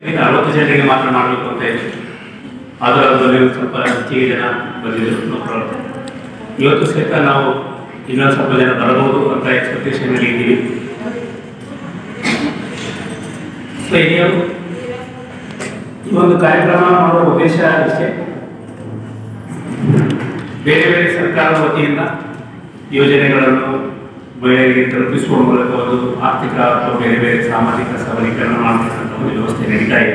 60 ಜನರಿಗೆ ಮಾತ್ರ ಮಾಡಬೇಕು ಅಂತ ಇದೆ. ಆದರೆ ಅದರಲ್ಲಿ ಸ್ವಲ್ಪ ಹೆಚ್ಚಿಗೆ ಜನ ಬಂದಿದ್ದರು ಮಕ್ಕಳು. ಇವತ್ತು ಸಹಿತ ನಾವು ಇನ್ನೊಂದು ಸ್ವಲ್ಪ ಜನ ಬರಬಹುದು ಅಂತ ಎಕ್ಸ್ಪೆಕ್ಟೇಷನಲ್ಲಿ ಇದ್ದೀವಿ. ಸೊ ಈ ಒಂದು ಕಾರ್ಯಕ್ರಮ ಮಾಡುವ ಉದ್ದೇಶ ಇಷ್ಟೇ. ಬೇರೆ ಬೇರೆ ಸರ್ಕಾರದ ವತಿಯಿಂದ ಯೋಜನೆಗಳನ್ನು ಮಹಿಳೆಯರಿಗೆ ತಲುಪಿಸುವ ಮೂಲಕ ಒಂದು ಆರ್ಥಿಕ ಅಥವಾ ಬೇರೆ ಬೇರೆ ಸಾಮಾಜಿಕ ಸಬಲೀಕರಣ ಮಾಡತಕ್ಕಂಥ ಒಂದು ವ್ಯವಸ್ಥೆ ನಡೀತಾ ಇದೆ.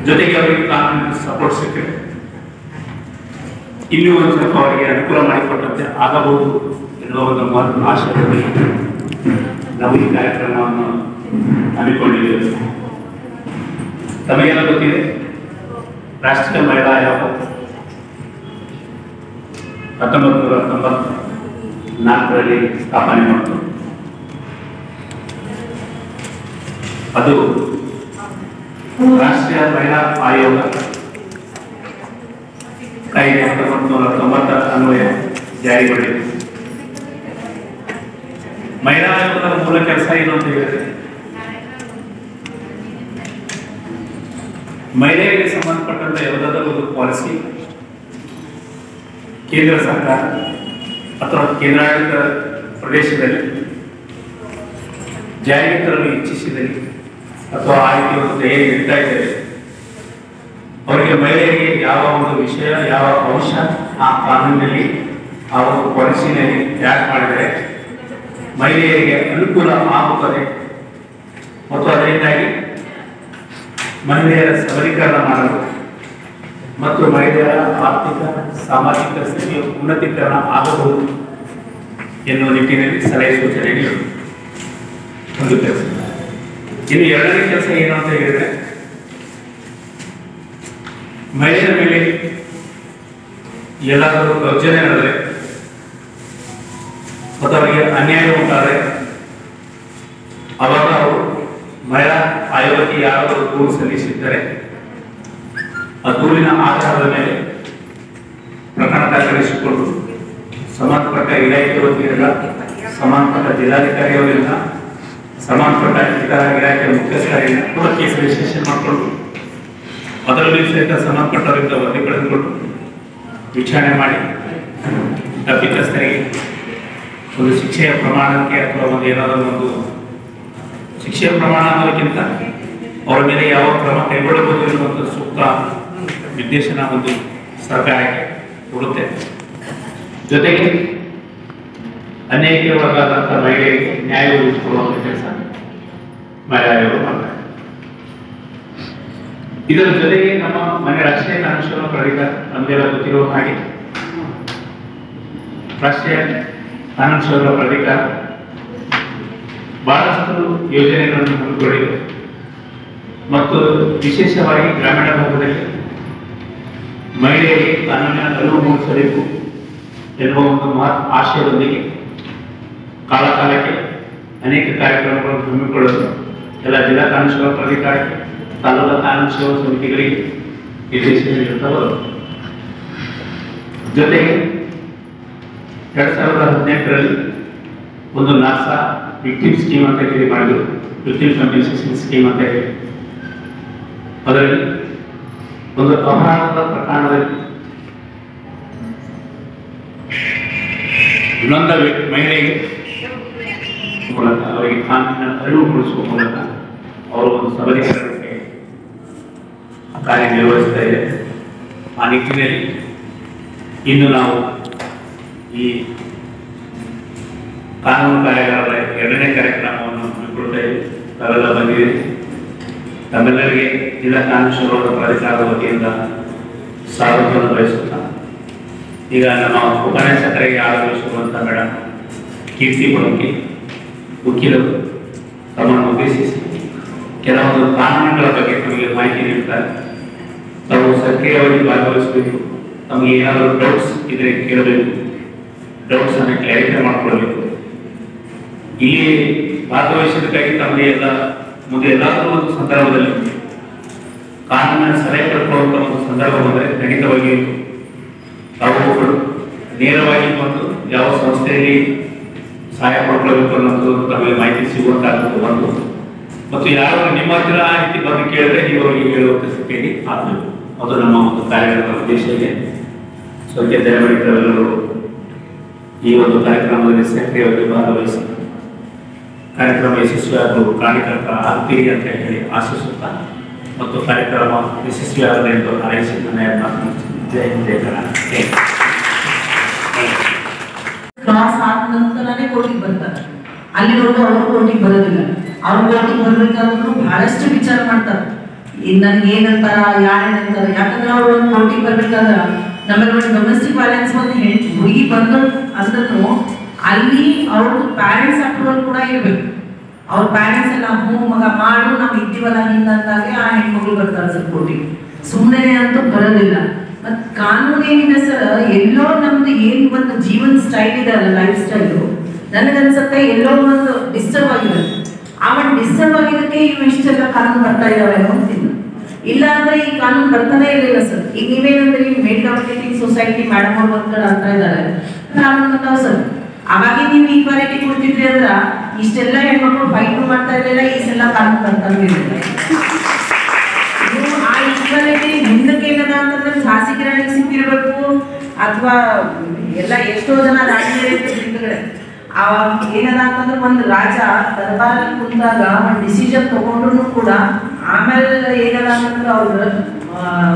ಜೊತೆಗೆ ಅವರಿಗೆ ಕಾನೂನಿನ ಸಪೋರ್ಟ್ ಸಿಕ್ಕಿದೆ. ಇನ್ನೂ ಒಂದು ಸ್ವಲ್ಪ ಅವರಿಗೆ ಅನುಕೂಲ ಮಾಡಿಕೊಟ್ಟಂತೆ ಆಗಬಹುದು ಎನ್ನುವ ಒಂದು ಆಶಯದಲ್ಲಿ ನಾವು ಈ ಕಾರ್ಯಕ್ರಮವನ್ನು ಹಮ್ಮಿಕೊಂಡಿದ್ದೇವೆ. ತಮಗೆಲ್ಲ ಗೊತ್ತಿದೆ, ರಾಷ್ಟ್ರೀಯ ಮಹಿಳಾ ಆಯೋಗ 1994ರಲ್ಲಿ ಸ್ಥಾಪನೆ ಮಾಡಿತು. ಅದು ರಾಷ್ಟ್ರೀಯ ಮಹಿಳಾ ಆಯೋಗ ಕಾಯ್ದೆ 1990 ಅನ್ವಯ ಜಾರಿಗೊಂಡಿದೆ. ಮಹಿಳಾ ಆಯೋಗದ ಮೂಲ ಕೆಲಸ ಏನು ಅಂತ ಹೇಳಿದ್ರೆ, ಮಹಿಳೆಯರಿಗೆ ಸಂಬಂಧಪಟ್ಟಂತ ಯಾವುದಾದರೂ ಒಂದು ಪಾಲಿಸಿ ಕೇಂದ್ರ ಸರ್ಕಾರ ಅಥವಾ ಕೇಂದ್ರಾಡಳಿತ ಪ್ರದೇಶದಲ್ಲಿ ಜಾರಿಗೆ ತರಲು ಇಚ್ಛಿಸಿದಲ್ಲಿ ಅಥವಾ ಆಯ್ಕೆ ಒಂದು ತಯಾರಿ ನೀಡ್ತಾ ಇದ್ದಾರೆ, ಅವರಿಗೆ ಮಹಿಳೆಯರಿಗೆ ಯಾವ ಒಂದು ವಿಷಯ ಯಾವ ಅಂಶ ಆ ಕಾನೂನಿನಲ್ಲಿ ಆ ಒಂದು ಪಾಲಿಸಿನಲ್ಲಿ ಆ್ಯಡ್ ಮಾಡಿದರೆ ಮಹಿಳೆಯರಿಗೆ ಅನುಕೂಲ ಆಗುತ್ತದೆ ಮತ್ತು ಅದರಿಂದಾಗಿ ಮಹಿಳೆಯರ ಸಬಲೀಕರಣ ಮಾಡಲು ಮತ್ತು ಮಹಿಳೆಯರ ಆರ್ಥಿಕ ಸಾಮಾಜಿಕ ಸ್ಥಿತಿಯ ಉನ್ನತೀಕರಣ ಆಗಬಹುದು ಎನ್ನುವ ನಿಟ್ಟಿನಲ್ಲಿ ಸಲಹೆ ಸೂಚನೆ ನೀಡುವುದು ಒಂದು ಕೆಲಸ. ಇನ್ನು ಎರಡನೇ ಕೆಲಸ ಏನು ಅಂತ ಹೇಳಿದ್ರೆ, ಮಹಿಳೆಯರ ಮೇಲೆ ಎಲ್ಲಾದರೂ ದೌರ್ಜನ್ಯ ನಡೆದರೆ ಮತ್ತು ಅವರಿಗೆ ಅನ್ಯಾಯ ಉಂಟಾದರೆ ಅವಾಗ ಅವರು ಮಹಿಳಾ ಆಯೋಗಕ್ಕೆ ಯಾರಾದರೂ ದೂರು ಸಲ್ಲಿಸಿದ್ದರೆ ಆ ದೂರಿನ ಆಧಾರದ ಮೇಲೆ ಪ್ರಕರಣ ದಾಖಲಿಸಿಕೊಂಡು ಸಂಬಂಧಪಟ್ಟ ಇಲಾಖೆ ವತಿಯಿಂದ, ಸಂಬಂಧಪಟ್ಟ ಜಿಲ್ಲಾಧಿಕಾರಿಯವರಿಂದ, ಸಂಬಂಧಪಟ್ಟ ಇತರ ಇಲಾಖೆಯ ಮುಖ್ಯಸ್ಥರಿಂದ ಕೇಸ್ ರಿಜಿಸ್ಟ್ರೇಷನ್ ಮಾಡಿಕೊಂಡು ಅದರಲ್ಲಿ ಸಹಿತ ಸಂಬಂಧಪಟ್ಟವರಿಂದ ವರದಿ ಪಡೆದುಕೊಂಡು ವಿಚಾರಣೆ ಮಾಡಿ ತಪ್ಪಿತಸ್ಥರಿಗೆ ಒಂದು ಶಿಕ್ಷೆಯ ಪ್ರಮಾಣಕ್ಕೆ ಅಥವಾ ಒಂದು ಏನಾದರೂ ಒಂದು ಶಿಕ್ಷೆಯ ಪ್ರಮಾಣ ಅನ್ನೋದಕ್ಕಿಂತ ಅವರ ಮೇಲೆ ಯಾವ ಕ್ರಮ ಕೈಗೊಳ್ಳಬಹುದು ಎನ್ನುವಂಥ ಸೂಕ್ತ ನಿರ್ದೇಶನ ಒಂದು ಸರ್ಕಾರಕ್ಕೆ ಕೊಡುತ್ತೆ. ಜೊತೆಗೆ ಅನ್ಯಾಯಕ್ಕೆ ಒಳಗಾದಂಥ ಮಹಿಳೆಯರಿಗೆ ನ್ಯಾಯ ಒದಗಿಸಿಕೊಡುವಂಥ ಕೆಲಸ ಮಹಿಳಾ ಆಯೋಗ ಮಾಡ್ತಾರೆ. ಇದರ ಜೊತೆಗೆ ನಮ್ಮ ಮನೆ ರಾಷ್ಟ್ರೀಯ ಕಾನೂನು ಪ್ರಾಧಿಕಾರ ನಮಗೆಲ್ಲ ಗೊತ್ತಿರುವ ಹಾಗೆ ರಾಷ್ಟ್ರೀಯ ಕಾನೂನು ಸೇವಾ ಪ್ರಾಧಿಕಾರ ಬಹಳಷ್ಟು ಯೋಜನೆಗಳನ್ನು ಹಮ್ಮಿಕೊಂಡಿದೆ ಮತ್ತು ವಿಶೇಷವಾಗಿ ಗ್ರಾಮೀಣ ಭಾಗದಲ್ಲಿ ಮಹಿಳೆಯರಿಗೆ ಕಾನೂನಿನ ಅರಿವು ಮೂಡಿಸಬೇಕು ಎನ್ನುವ ಒಂದು ಆಶಯದೊಂದಿಗೆ ಕಾಲಕಾಲಕ್ಕೆ ಅನೇಕ ಕಾರ್ಯಕ್ರಮಗಳನ್ನು ಹಮ್ಮಿಕೊಳ್ಳಲು ಎಲ್ಲ ಜಿಲ್ಲಾ ಕಾನೂನು ಸೇವಾ ಪ್ರಾಧಿಕಾರಕ್ಕೆ, ತಾಲೂಕು ಕಾನೂನು ಸೇವಾ ಸಮಿತಿಗಳಿಗೆ ನಿರ್ದೇಶನ ನೀಡುತ್ತಾ ಬರುತ್ತದೆ. ಜೊತೆಗೆ 2018ರಲ್ಲಿ ಒಂದು ನಾಸಾ ವಿಕ್ಟಿಮ್ ಸ್ಕೀಮ್ ಅಂತ ಹೇಳಿ ಮಾಡಿದ್ರು, ವಿಕ್ಟಿಮ್ ಕಂಪೆನ್ಸೇಷನ್ ಸ್ಕೀಮ್ ಅಂತ ಹೇಳಿ. ಅದರಲ್ಲಿ ಒಂದು ಅಪರಾಧದ ಪ್ರಕರಣದಲ್ಲಿ ಇನ್ನೊಂದ ಮಹಿಳೆಗೆ ಮೂಲಕ ಅವರಿಗೆ ಕಾನೂನಿನ ಅರಿವು ಮೂಡಿಸುವ ಮೂಲಕ ಅವರು ಒಂದು ಸಬಲೀಕರಣಕ್ಕೆ ಕಾರ್ಯನಿರ್ವಹಿಸ್ತಾ ಇದೆ. ಆ ನಿಟ್ಟಿನಲ್ಲಿ ಇನ್ನು ನಾವು ಈ ಕಾನೂನು ಕಾರ್ಯಾಗಾರದ ಎರಡನೇ ಕಾರ್ಯಕ್ರಮವನ್ನು ಹಮ್ಮಿಕೊಳ್ತಾ ಇದ್ದೀವಿ. ತಾವೆಲ್ಲ ಬಂದಿದೆ. ತಮ್ಮೆಲ್ಲರಿಗೆ ಜಿಲ್ಲಾ ಕಾನೂನು ಸೇವಾ ಪ್ರಾಧಿಕಾರದ ವತಿಯಿಂದ ಸ್ವಾಗತವನ್ನು ಬಯಸುತ್ತಾ, ಈಗ ನಮ್ಮ ಉಪನ್ಯಾಸಕರಿಗೆ ಆಗಮಿಸಿರುವಂಥ ಮೇಡಮ್ ಕೀರ್ತಿ ಬಳಕೆ ವಕೀಲರು ತಮ್ಮನ್ನು ಉದ್ದೇಶಿಸಿ ಕೆಲವೊಂದು ಕಾನೂನುಗಳ ಬಗ್ಗೆ ನಮಗೆ ಮಾಹಿತಿ ನೀಡುತ್ತಾರೆ. ತಾವು ಸಕ್ರಿಯವಾಗಿ ಭಾಗವಹಿಸಬೇಕು. ತಮಗೆ ಏನಾದರೂ ಡೌಟ್ಸ್ ಇದ್ರೆ ಕೇಳಬೇಕು, ಡೌಟ್ಸ್ ಅನ್ನು ಕ್ಲಾರಿಫೈ ಮಾಡಿಕೊಳ್ಬೇಕು. ಇಲ್ಲಿ ಭಾಗವಹಿಸೋದಕ್ಕಾಗಿ ತಮಗೆ ಎಲ್ಲ ಮುಂದೆ ಎಲ್ಲಾದರೂ ಒಂದು ಸಂದರ್ಭದಲ್ಲಿ ಕಾನೂನಿನ ಸಲಹೆ ಪಡ್ಕೊಳ್ಳುವಂಥ ಒಂದು ಸಂದರ್ಭ ಬಂದರೆ ಖಂಡಿತವಾಗಿಯೂ ತಾವು ನೇರವಾಗಿ ಬಂದು ಯಾವ ಸಂಸ್ಥೆಯಲ್ಲಿ ಸಹಾಯ ಪಡ್ಕೊಳ್ಬೇಕು ಅನ್ನೋದು ತಮಗೆ ಮಾಹಿತಿ ಸಿಗುವಂತಾಗುತ್ತೆ. ಒಂದು ಮತ್ತು ಯಾರು ನಿಮ್ಮ ಹತ್ತಿರ ಆ ರೀತಿ ಬಂದು ಕೇಳಿದ್ರೆ ನೀವು ಅವರಿಗೆ ಹೇಳುವಂತ ಸ್ಥಿತಿಯಲ್ಲಿ ಆಗಬೇಕು. ಅದು ನಮ್ಮ ಒಂದು ಕಾರ್ಯಕ್ರಮದ ಉದ್ದೇಶ ಇದೆ. ಸೊ ಅದಕ್ಕೆ ದಯಮಾಡಿ ತಾವೆಲ್ಲರೂ ಈ ಒಂದು ಕಾರ್ಯಕ್ರಮದಲ್ಲಿ ಸಕ್ರಿಯವಾಗಿ ಭಾಗವಹಿಸಿ ಕಾರ್ಯಕ್ರಮ ಯಶಸ್ವಿಯಾಗಲು ಕಾರಣಕರ್ತ ಆಗ್ತೀರಿ ಅಂತ ಹೇಳಿ ಆಶಿಸುತ್ತಾ ಮತ್ತು ಕಾರ್ಯಕ್ರಮ ಯಶಸ್ವಿಯಾಗಲಿ ಎಂದು ಹಾರೈಸಿ ನನ್ನ ಮಾತು ಜೈ ಹಿಂದ್ ಜೈ ಕರ್ನಾಟಕ. ಕ್ಲಾಸ್ ಆದ ನಂತರನೇ ಕೋರ್ಟಿಗೆ ಬರ್ತಾರೆ. ಅಲ್ಲಿವರೆಗೂ ಅವರು ಕೋರ್ಟಿಗೆ ಬರೋದಿಲ್ಲ. ಅವ್ರು ಕೋರ್ಟಿಗೆ ಬರ್ಬೇಕಾದ್ರೂ ಬಹಳಷ್ಟು ವಿಚಾರ ಮಾಡ್ತಾರೆ. ನನಗೆ ಏನಂತಾರ ಯಾರೇನಂತಾರ. ಯಾಕಂದ್ರೆ ಅವ್ರು ಒಂದು ಕೋರ್ಟಿಗೆ ಬರ್ಬೇಕಾದ್ರೆ ನಮ್ಮಲ್ಲಿ ಡೊಮೆಸ್ಟಿಕ್ ವೈಲೆನ್ಸ್ ಒಂದು ಹುಡುಗಿ ಬಂದು ಅಂದ್ರೂ ಅಲ್ಲಿ ಅವ್ರದ್ದು ಪ್ಯಾರೆಂಟ್ಸ್ ಅಪ್ರೂವಲ್ ಕೂಡ ಇರಬೇಕು. ಅವ್ರ ಪ್ಯಾರೆಂಟ್ಸ್ ಎಲ್ಲ ಹ್ಞೂ ಮಗ ಮಾಡು ನಾವು ಇದ್ದೀವಲ್ಲ ಹಿಂದಂದಾಗೆ ಆ ಹೆಣ್ಮಕ್ಳು ಬರ್ತಾರೆ ಸರ್ ಕೋರ್ಟಿಗೆ. ಸುಮ್ಮನೆ ಅಂತೂ ಬರೋದಿಲ್ಲ. ಮತ್ತು ಕಾನೂನು ಏನಿದೆ ಸರ್, ಎಲ್ಲೋ ನಮ್ದು ಏನು ಒಂದು ಜೀವನ ಸ್ಟೈಲ್ ಇದೆ ಅಲ್ಲ, ಲೈಫ್ ಸ್ಟೈಲು, ನನಗನ್ಸುತ್ತೆ ಎಲ್ಲೋ ಒಂದು ಡಿಸ್ಟರ್ಬ್ ಆಗಿದೆ. ಆ ಒಂದು ಡಿಸ್ಟರ್ಬ್ ಆಗಿದ್ದಕ್ಕೆ ಇವು ಇಷ್ಟೆಲ್ಲ ಕಾನೂನು ಬರ್ತಾ ಇದ್ದಾವೆ ಅಂತೀನಿ. ಇಲ್ಲ ಅಂದ್ರೆ ಈ ಕಾನೂನು ಬರ್ತಾನೆ ಇರಲಿಲ್ಲ ಸರ್. ಈಗ ನೀವೇನಂದ್ರೆ ಈ ಮೇಲ್ ಡಾಮಿನೇಟಿಂಗ್ ಸೊಸೈಟಿ ಮೇಡಮ್ ಅವ್ರು ಬಂದ್ಕೊಂಡು ಅಂತ ಇದ್ದಾರೆ ಕಾನೂನು ಬಂದಾವ್ ಸರ್. ಅವಾಗ ನೀವು ಈಕ್ವಾಲಿಟಿ ಕೊಡ್ತಿದ್ರಿ ಅಂದ್ರ ಇಷ್ಟೆಲ್ಲ ಹೆಣ್ಮಕ್ಳು ಫೈಟ್ ಮಾಡ್ತಾ ಇರಲಿಲ್ಲ, ಇಷ್ಟೆಲ್ಲ ಕಾನೂನು ಬರ್ತಾ ಇರಲಿಲ್ಲ. ಆ ಈಕ್ವಾಲಿಟಿ ಮುಂದಕ್ಕೆ ಏನದ ಅಂತಂದ್ರೆ ಝಾನ್ಸಿ ಕಿರಾಣಿಗೆ ಸಿಕ್ಕಿರ್ಬೇಕು ಅಥವಾ ಎಲ್ಲ ಎಷ್ಟೋ ಜನ ರಾಜಕೀಯ ಅವಾಗ ಏನದ ಅಂತಂದ್ರೆ ಒಂದು ರಾಜ ದರ್ಬಾರಲ್ಲಿ ಕುಂತಾಗ ಒಂದು ಡಿಸಿಷನ್ ತಗೊಂಡ್ರು ಕೂಡ ಆಮೇಲೆ ಏನದ ಅಂತಂದ್ರೆ ಅವ್ರ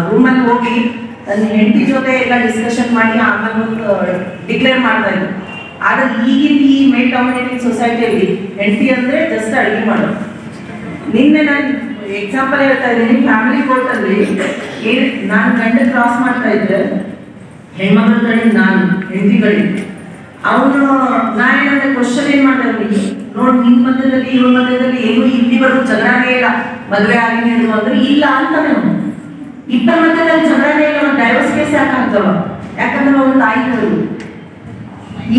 ರೂಮಲ್ಲಿ ಹೋಗಿ ತನ್ನ ಹೆಂಡತಿ ಜೊತೆ ಎಲ್ಲ ಡಿಸ್ಕಷನ್ ಮಾಡಿ ಆಮೇಲೆ ಒಂದು ಡಿಕ್ಲೇರ್ ಮಾಡ್ತಾ ಇದ್ರು. ಆದ್ರೆ ಈಗಿನ ಈ ಮೇಲ್ ಡಾಮಿನೇಟಿಂಗ್ ಸೊಸೈಟಿಯಲ್ಲಿ ಹೆಂಡತಿ ಅಂದ್ರೆ ಜಸ್ಟ್ ಅಡುಗೆ ಮಾಡೋದು. ನಿನ್ನೆ ನಾನು ಎಕ್ಸಾಂಪಲ್ ಹೇಳ್ತಾ ಇದ್ದೀನಿ. ಫ್ಯಾಮಿಲಿ ಕೋರ್ಟಲ್ಲಿ ನಾನು ಗಂಡ ಕ್ರಾಸ್ ಮಾಡ್ತಾ ಇದ್ದೆ, ಹೆಣ್ಮಕ್ಳ ಕಡೆ ನಾನು ಹೆಂಡತಿ ಕಡೆ ಅವನು ನಾನೇನಂದ್ರೆ ಕ್ವಶನ್ ಏನ್ ಮಾಡ್ತಾ ಇದ್ದೀನಿ, ನೋಡಿ ನಿನ್ ಮಧ್ಯದಲ್ಲಿ ಇವ್ರ ಮಧ್ಯದಲ್ಲಿ ಏನು ಇಲ್ಲಿವರೆಗೂ ಜಗಳನೇ ಇಲ್ಲ, ಮದುವೆ ಆಗಿ ಅಂದ್ರೆ ಇಲ್ಲ ಅಂತಾನೆ. ಅವನು ಇಬ್ಬರ ಮಧ್ಯದಲ್ಲಿ ಜಗಳನೇ ಇಲ್ಲ, ಒಂದು ಡೈವರ್ಸ್ ಕೇಸ್ ಯಾಕೆ ಆಗ್ತಾವ? ಯಾಕಂದ್ರೆ ಅವ್ರ ತಾಯಿ ಹೇಳುದು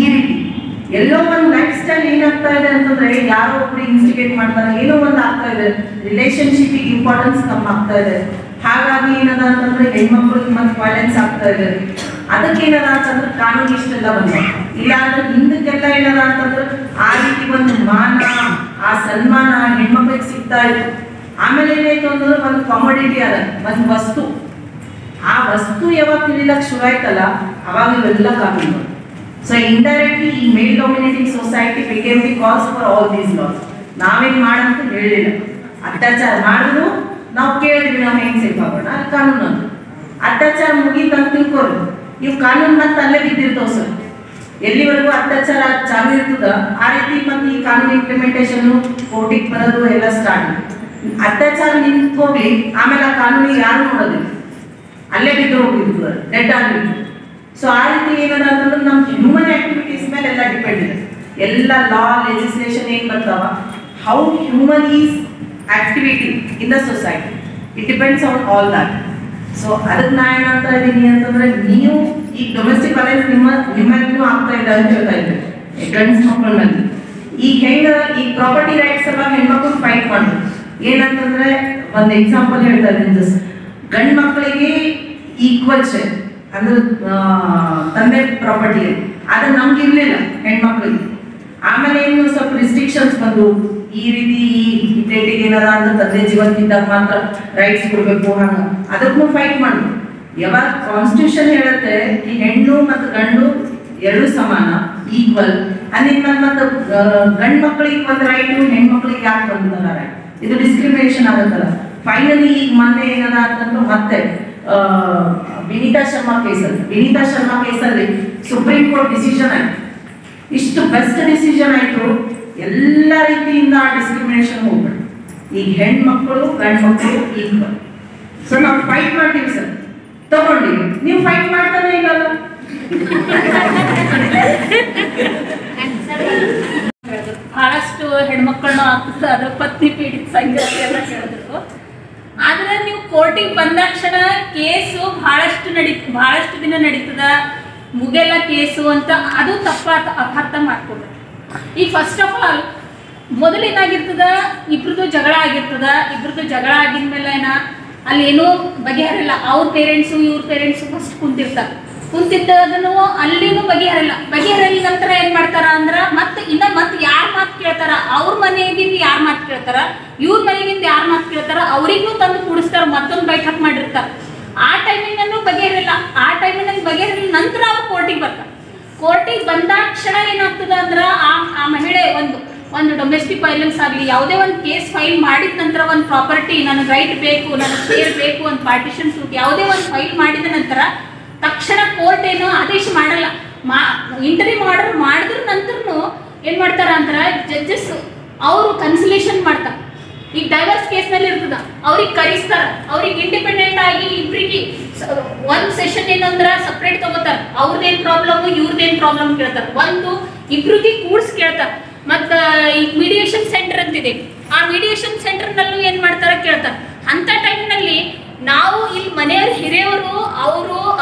ಈ ರೀತಿ ಎಲ್ಲೋ ಒಂದು ಲೈಫ್ ಸ್ಟೈಲ್ ಏನಾಗ್ತಾ ಇದೆ ಅಂತಂದ್ರೆ ಯಾರೋ ಒಬ್ರು ಇನ್ಸ್ಟಿಗೇಟ್ ಮಾಡ್ತಾರೆ, ಏನೋ ಒಂದು ಆಗ್ತಾ ಇದೆ, ರಿಲೇಶನ್ಶಿಪ್ ಇಂಪಾರ್ಟೆನ್ಸ್ ಕಮ್ಮಿ ಆಗ್ತಾ ಇದೆ. ಹಾಗಾಗಿ ಏನದ ಅಂತಂದ್ರೆ ಹೆಣ್ಮಕ್ಳಿಗೆ ಮತ್ತೆ ವೈಲೆನ್ಸ್ ಆಗ್ತಾ ಇದೆ. ಅದಕ್ಕೆ ಏನದ ಅಂತಂದ್ರೆ ಕಾನೂನು ಇಷ್ಟೆಲ್ಲ ಬಂದ. ಇಲ್ಲ ಅಂದ್ರೆ ಹಿಂದಕ್ಕೆಲ್ಲ ಏನದ ಅಂತಂದ್ರೆ ಆ ರೀತಿ ಒಂದು ಮಾನ ಆ ಸನ್ಮಾನ ಹೆಣ್ಮಕ್ಳಿಗೆ ಸಿಗ್ತಾ ಇತ್ತು. ಆಮೇಲೆ ಏನಾಯ್ತು ಅಂತಂದ್ರೆ ಒಂದು ಕಾಮೋಡಿಟಿ ಅದ, ಒಂದು ವಸ್ತು. ಆ ವಸ್ತು ಯಾವಾಗ ತಿಳಿಲಕ್ಕೆ ಶುರು ಆಯ್ತಲ್ಲ ಅವಾಗ ಇವೆಲ್ಲ ಕಾನೂನು. ಸೊ ಇಂಡೈರೆಕ್ಟ್ಲಿ ಈ male dominating society became the cause for all these laws. ನಾವೇನ್ ಮಾಡಂತ ಹೇಳಿಲ್ಲ, ಅತ್ಯಾಚಾರ ಮಾಡಿದ್ರು ನಾವು ಕೇಳಿದ್ವಿ ನಾವು ಹೆಂಗ್ ಸೇಫ್ ಆಗೋಣ, ಅಲ್ಲಿ ಕಾನೂನು ಅಂತ. ಅತ್ಯಾಚಾರ ಮುಗೀತಂತ ತಿಳ್ಕೊರು, ಇವು ಕಾನೂನು ಮತ್ತೆ ಅಲ್ಲೇ ಬಿದ್ದಿರ್ತಾವ ಸರ್. ಎಲ್ಲಿವರೆಗೂ ಅತ್ಯಾಚಾರ ಚಾಲು ಇರ್ತದ ಆ ರೀತಿ ಮತ್ತೆ ಈ ಕಾನೂನು ಇಂಪ್ಲಿಮೆಂಟೇಷನ್ ಕೋರ್ಟಿಗೆ ಬರೋದು ಎಲ್ಲ ಸ್ಟಾರ್ಟ್. ಅತ್ಯಾಚಾರ ನಿಂತು ಹೋಗ್ಲಿ, ಆಮೇಲೆ ಆ ಕಾನೂನಿಗೆ ಯಾರು ನೋಡೋದಿಲ್ಲ, ಅಲ್ಲೇ ಬಿದ್ದು ಹೋಗಿರ್ತದೆ, ಡೆಡ್ ಆಗಿರ್ತದೆ. ಸೊ ಆ ರೀತಿ ಏನದ ಅಂತಂದ್ರೆ ನಮ್ಮ ಹ್ಯೂಮನ್ ಆಕ್ಟಿವಿಟೀಸ್ ಮೇಲೆ ಎಲ್ಲ ಡಿಪೆಂಡ್ ಇದೆ. ಎಲ್ಲ ಲಾ ಲೆಜಿಸ್ಲೇಷನ್ ಏನ್ ಬರ್ತಾವ, how human is activity in the society, it depends on all that. So ಅದಕ್ಕೆ ನಾ ಏನಂತ ಇದ್ದೀನಿ ಅಂತಂದ್ರೆ ನೀವು ಈ ಡೊಮೆಸ್ಟಿಕ್ ವೈಲೆನ್ಸ್ ನಿಮ್ಮಲ್ಲೂ ಆಗ್ತಾ ಇದೆ ಅಂತ ಹೇಳ್ತಾ ಇದ್ದೆ ಗಂಡ್ಸ್ ಮಕ್ಕಳ ಮೇಲೆ. ಈಗ ಹೆಂಗ ಈ ಪ್ರಾಪರ್ಟಿ ರೈಟ್ಸ್ ಎಲ್ಲ ಹೆಣ್ಮಕ್ಳು ಫೈಟ್ ಮಾಡೋದು ಏನಂತಂದ್ರೆ ಒಂದು ಎಕ್ಸಾಂಪಲ್ ಹೇಳ್ತಾ ಇದ್ದೀನಿ. ಜಸ್ಟ್ ಗಂಡು ಮಕ್ಕಳಿಗೆ ಈಕ್ವಲ್ ಶೇರ್ ಅಂದ್ರೆ ತಂದೆ ಪ್ರಾಪರ್ಟಿ ಅದು ನಮ್ಗೆ ಇರ್ಲಿಲ್ಲ ಹೆಣ್ಮಕ್ಳಿಗೆ. ಆಮೇಲೆ ಏನು ಸ್ವಲ್ಪ ರಿಸ್ಟ್ರಿಕ್ಷನ್ಸ್ ಬಂದು ಈ ರೀತಿ ಈ ಡೇಟಿಗೆ ಏನದ ಅಂದ್ರೆ ತಂದೆ ಜೀವಂತಿದ್ದಾಗ ಮಾತ್ರ ರೈಟ್ಸ್ ಕೊಡ್ಬೇಕು, ಹಂಗ ಅದಕ್ಕೂ ಫೈಟ್ ಮಾಡುದು. ಯಾವಾಗ ಕಾನ್ಸ್ಟಿಟ್ಯೂಷನ್ ಹೇಳುತ್ತೆ ಈ ಹೆಣ್ಣು ಮತ್ತು ಗಂಡು ಎರಡು ಸಮಾನ ಈಕ್ವಲ್ ಅಲ್ಲಿಂದ ಮತ್ತು ಗಂಡು ಮಕ್ಕಳಿಗೆ ಒಂದು ರೈಟ್, ಹೆಣ್ಮಕ್ಳಿಗೆ ಯಾಕೆ ಬಂದಿಲ್ಲ ರೈಟ್, ಇದು ಡಿಸ್ಕ್ರಿಮಿನೇಷನ್ ಆಗುತ್ತಲ್ಲ. ಫೈನಲಿ ಈಗ ಮೊನ್ನೆ ಏನದ ಅಂತಂದ್ರೆ ಮತ್ತೆ ವಿನೀತಾ ಶರ್ಮಾ ಕೇಸಲ್ಲಿ ಸುಪ್ರೀಂ ಕೋರ್ಟ್ ಡಿಸಿಷನ್ ಆಯ್ತು. ಇಷ್ಟು ಬೆಸ್ಟ್ ಡಿಸಿಷನ್ ಆಯ್ತು, ಎಲ್ಲ ರೀತಿಯಿಂದ ಡಿಸ್ಕ್ರಿಮಿನೇಷನ್ ಹೋಗ್ಬೇಡ, ಈಗ ಹೆಣ್ಮಕ್ಳು ಗಂಡು ಮಕ್ಕಳು ಈಕ್ವಲ್. ಸೊ ನಾವು ಫೈಟ್ ಮಾಡ್ತೀವಿ ಸರ್, ತಗೊಂಡಿವಿ, ನೀವು ಫೈಟ್ ಮಾಡ್ತಾನೆ ಇಲ್ಲಲ್ಲ. ಬಹಳಷ್ಟು ಹೆಣ್ಮಕ್ಳನ್ನ ಅದು ಪತ್ನಿ ಪೀಡಿತ ಸಂಘರ್ಷ ಎಲ್ಲ ಕೇಳಿದ್ರು. ಆದ್ರೆ ನೀವು ಕೋರ್ಟಿಗೆ ಬಂದಾಕ್ಷಣ ಕೇಸು ಬಹಳಷ್ಟು ದಿನ ನಡೀತದ, ಮುಗೆಲ್ಲ ಕೇಸು ಅಂತ ಅದು ಅರ್ಥ ಮಾಡ್ಕೊಡ್ರಿ. ಈಗ ಫಸ್ಟ್ ಆಫ್ ಆಲ್ ಮೊದಲೇನಾಗಿರ್ತದ, ಇಬ್ರದ್ದು ಜಗಳ ಆಗಿದ್ಮೇಲೆ ಅಲ್ಲಿ ಏನೂ ಬಗೆಹರಿಲ್ಲ. ಅವ್ರ ಪೇರೆಂಟ್ಸು ಇವ್ರ ಪೇರೆಂಟ್ಸು ಫಸ್ಟ್ ಕುಂತಿರ್ತಾರೆ. ಕುಂತಿದ್ದದನ್ನು ಅಲ್ಲಿನೂ ಬಗೆಹರಲಿ ನಂತರ ಏನ್ ಮಾಡ್ತಾರ ಅಂದ್ರ ಮತ್ತೆ ಯಾರ ಮಾತು ಕೇಳ್ತಾರ, ಅವ್ರ ಮನೆಗಿಂದ ಯಾರ ಮಾತು ಕೇಳ್ತಾರ, ಇವ್ರ ಮನೆಗಿಂದ ಯಾರ ಮಾತು ಕೇಳ್ತಾರ, ಅವ್ರಿಗೂ ತಂದು ಕೂಡಿಸ್ತಾರ, ಮತ್ತೊಂದು ಬೈಠಕ್ ಮಾಡಿರ್ತಾರ. ಆ ಟೈಮಿನಲ್ಲೂ ಬಗೆಹರಿಲ್ಲ. ಆ ಟೈಮಿನಲ್ಲಿ ಬಗೆಹರಿಲ್ಲ ನಂತರ ಅವ್ರು ಕೋರ್ಟಿಗೆ ಬರ್ತಾರೆ. ಕೋರ್ಟಿಗೆ ಬಂದಾಕ್ಷಣ ಏನಾಗ್ತದ ಅಂದ್ರ ಆ ಮಹಿಳೆ ಒಂದು ಡೊಮೆಸ್ಟಿಕ್ ವೈಲೆನ್ಸ್ ಆಗಲಿ ಯಾವುದೇ ಒಂದು ಕೇಸ್ ಫೈಲ್ ಮಾಡಿದ ನಂತರ ಒಂದು ಪ್ರಾಪರ್ಟಿ ನನಗೆ ರೈಟ್ ಬೇಕು, ನನಗೆ ಶೇರ್ ಬೇಕು, ಒಂದು ಪಾರ್ಟಿಷನ್ ಸೂಟ್ ಯಾವುದೇ ಒಂದು ಫೈಲ್ ಮಾಡಿದ ನಂತರ ತಕ್ಷಣ ಕೋರ್ಟ್ ಏನೋ ಆದೇಶ ಮಾಡಲ್ಲ. ಇಂಟರ್ವ್ಯೂ ಆರ್ಡರ್ ಮಾಡಿದ್ರ ನಂತರನು ಏನ್ ಮಾಡ್ತಾರ ಅಂದ್ರ ಜಡ್ಜಸ್ ಅವರು ಕನ್ಸಲೇಷನ್ ಮಾಡ್ತಾರ. ಈಗ ಡೈವರ್ಸ್ ಕೇಸ್ನಲ್ಲಿ ಇರ್ತದ, ಅವ್ರಿಗೆ ಕರೆಸ್ತಾರ, ಅವ್ರಿಗೆ ಇಂಡಿಪೆಂಡೆಂಟ್ ಆಗಿ ಇಬ್ಬರಿಗೆ ಒಂದ್ ಸೆಷನ್ ಏನಂದ್ರ ಸಪ್ರೇಟ್ ತಗೋತಾರ. ಅವ್ರದ್ದೇನ್ ಪ್ರಾಬ್ಲಮ್ ಇವ್ರದ್ದೇನ್ ಪ್ರಾಬ್ಲಮ್ ಕೇಳ್ತಾರ, ಇಬ್ರಿಗೆ ಕೂಡ್ಸ್ ಕೇಳ್ತಾರ. ಮತ್ತ ಈಗ ಮೀಡಿಯೇಷನ್ ಸೆಂಟರ್ ಅಂತಿದೆ, ಆ ಮೀಡಿಯೇಷನ್ ಸೆಂಟರ್ ನಲ್ಲೂ ಏನ್ ಮಾಡ್ತಾರ ಕೇಳ್ತಾರ. ಅಂತ ಟೈಮ್ನಲ್ಲಿ ನಾವು ಇಲ್ಲಿ ಮನೆಯವ್ರ ಹಿರಿಯವರು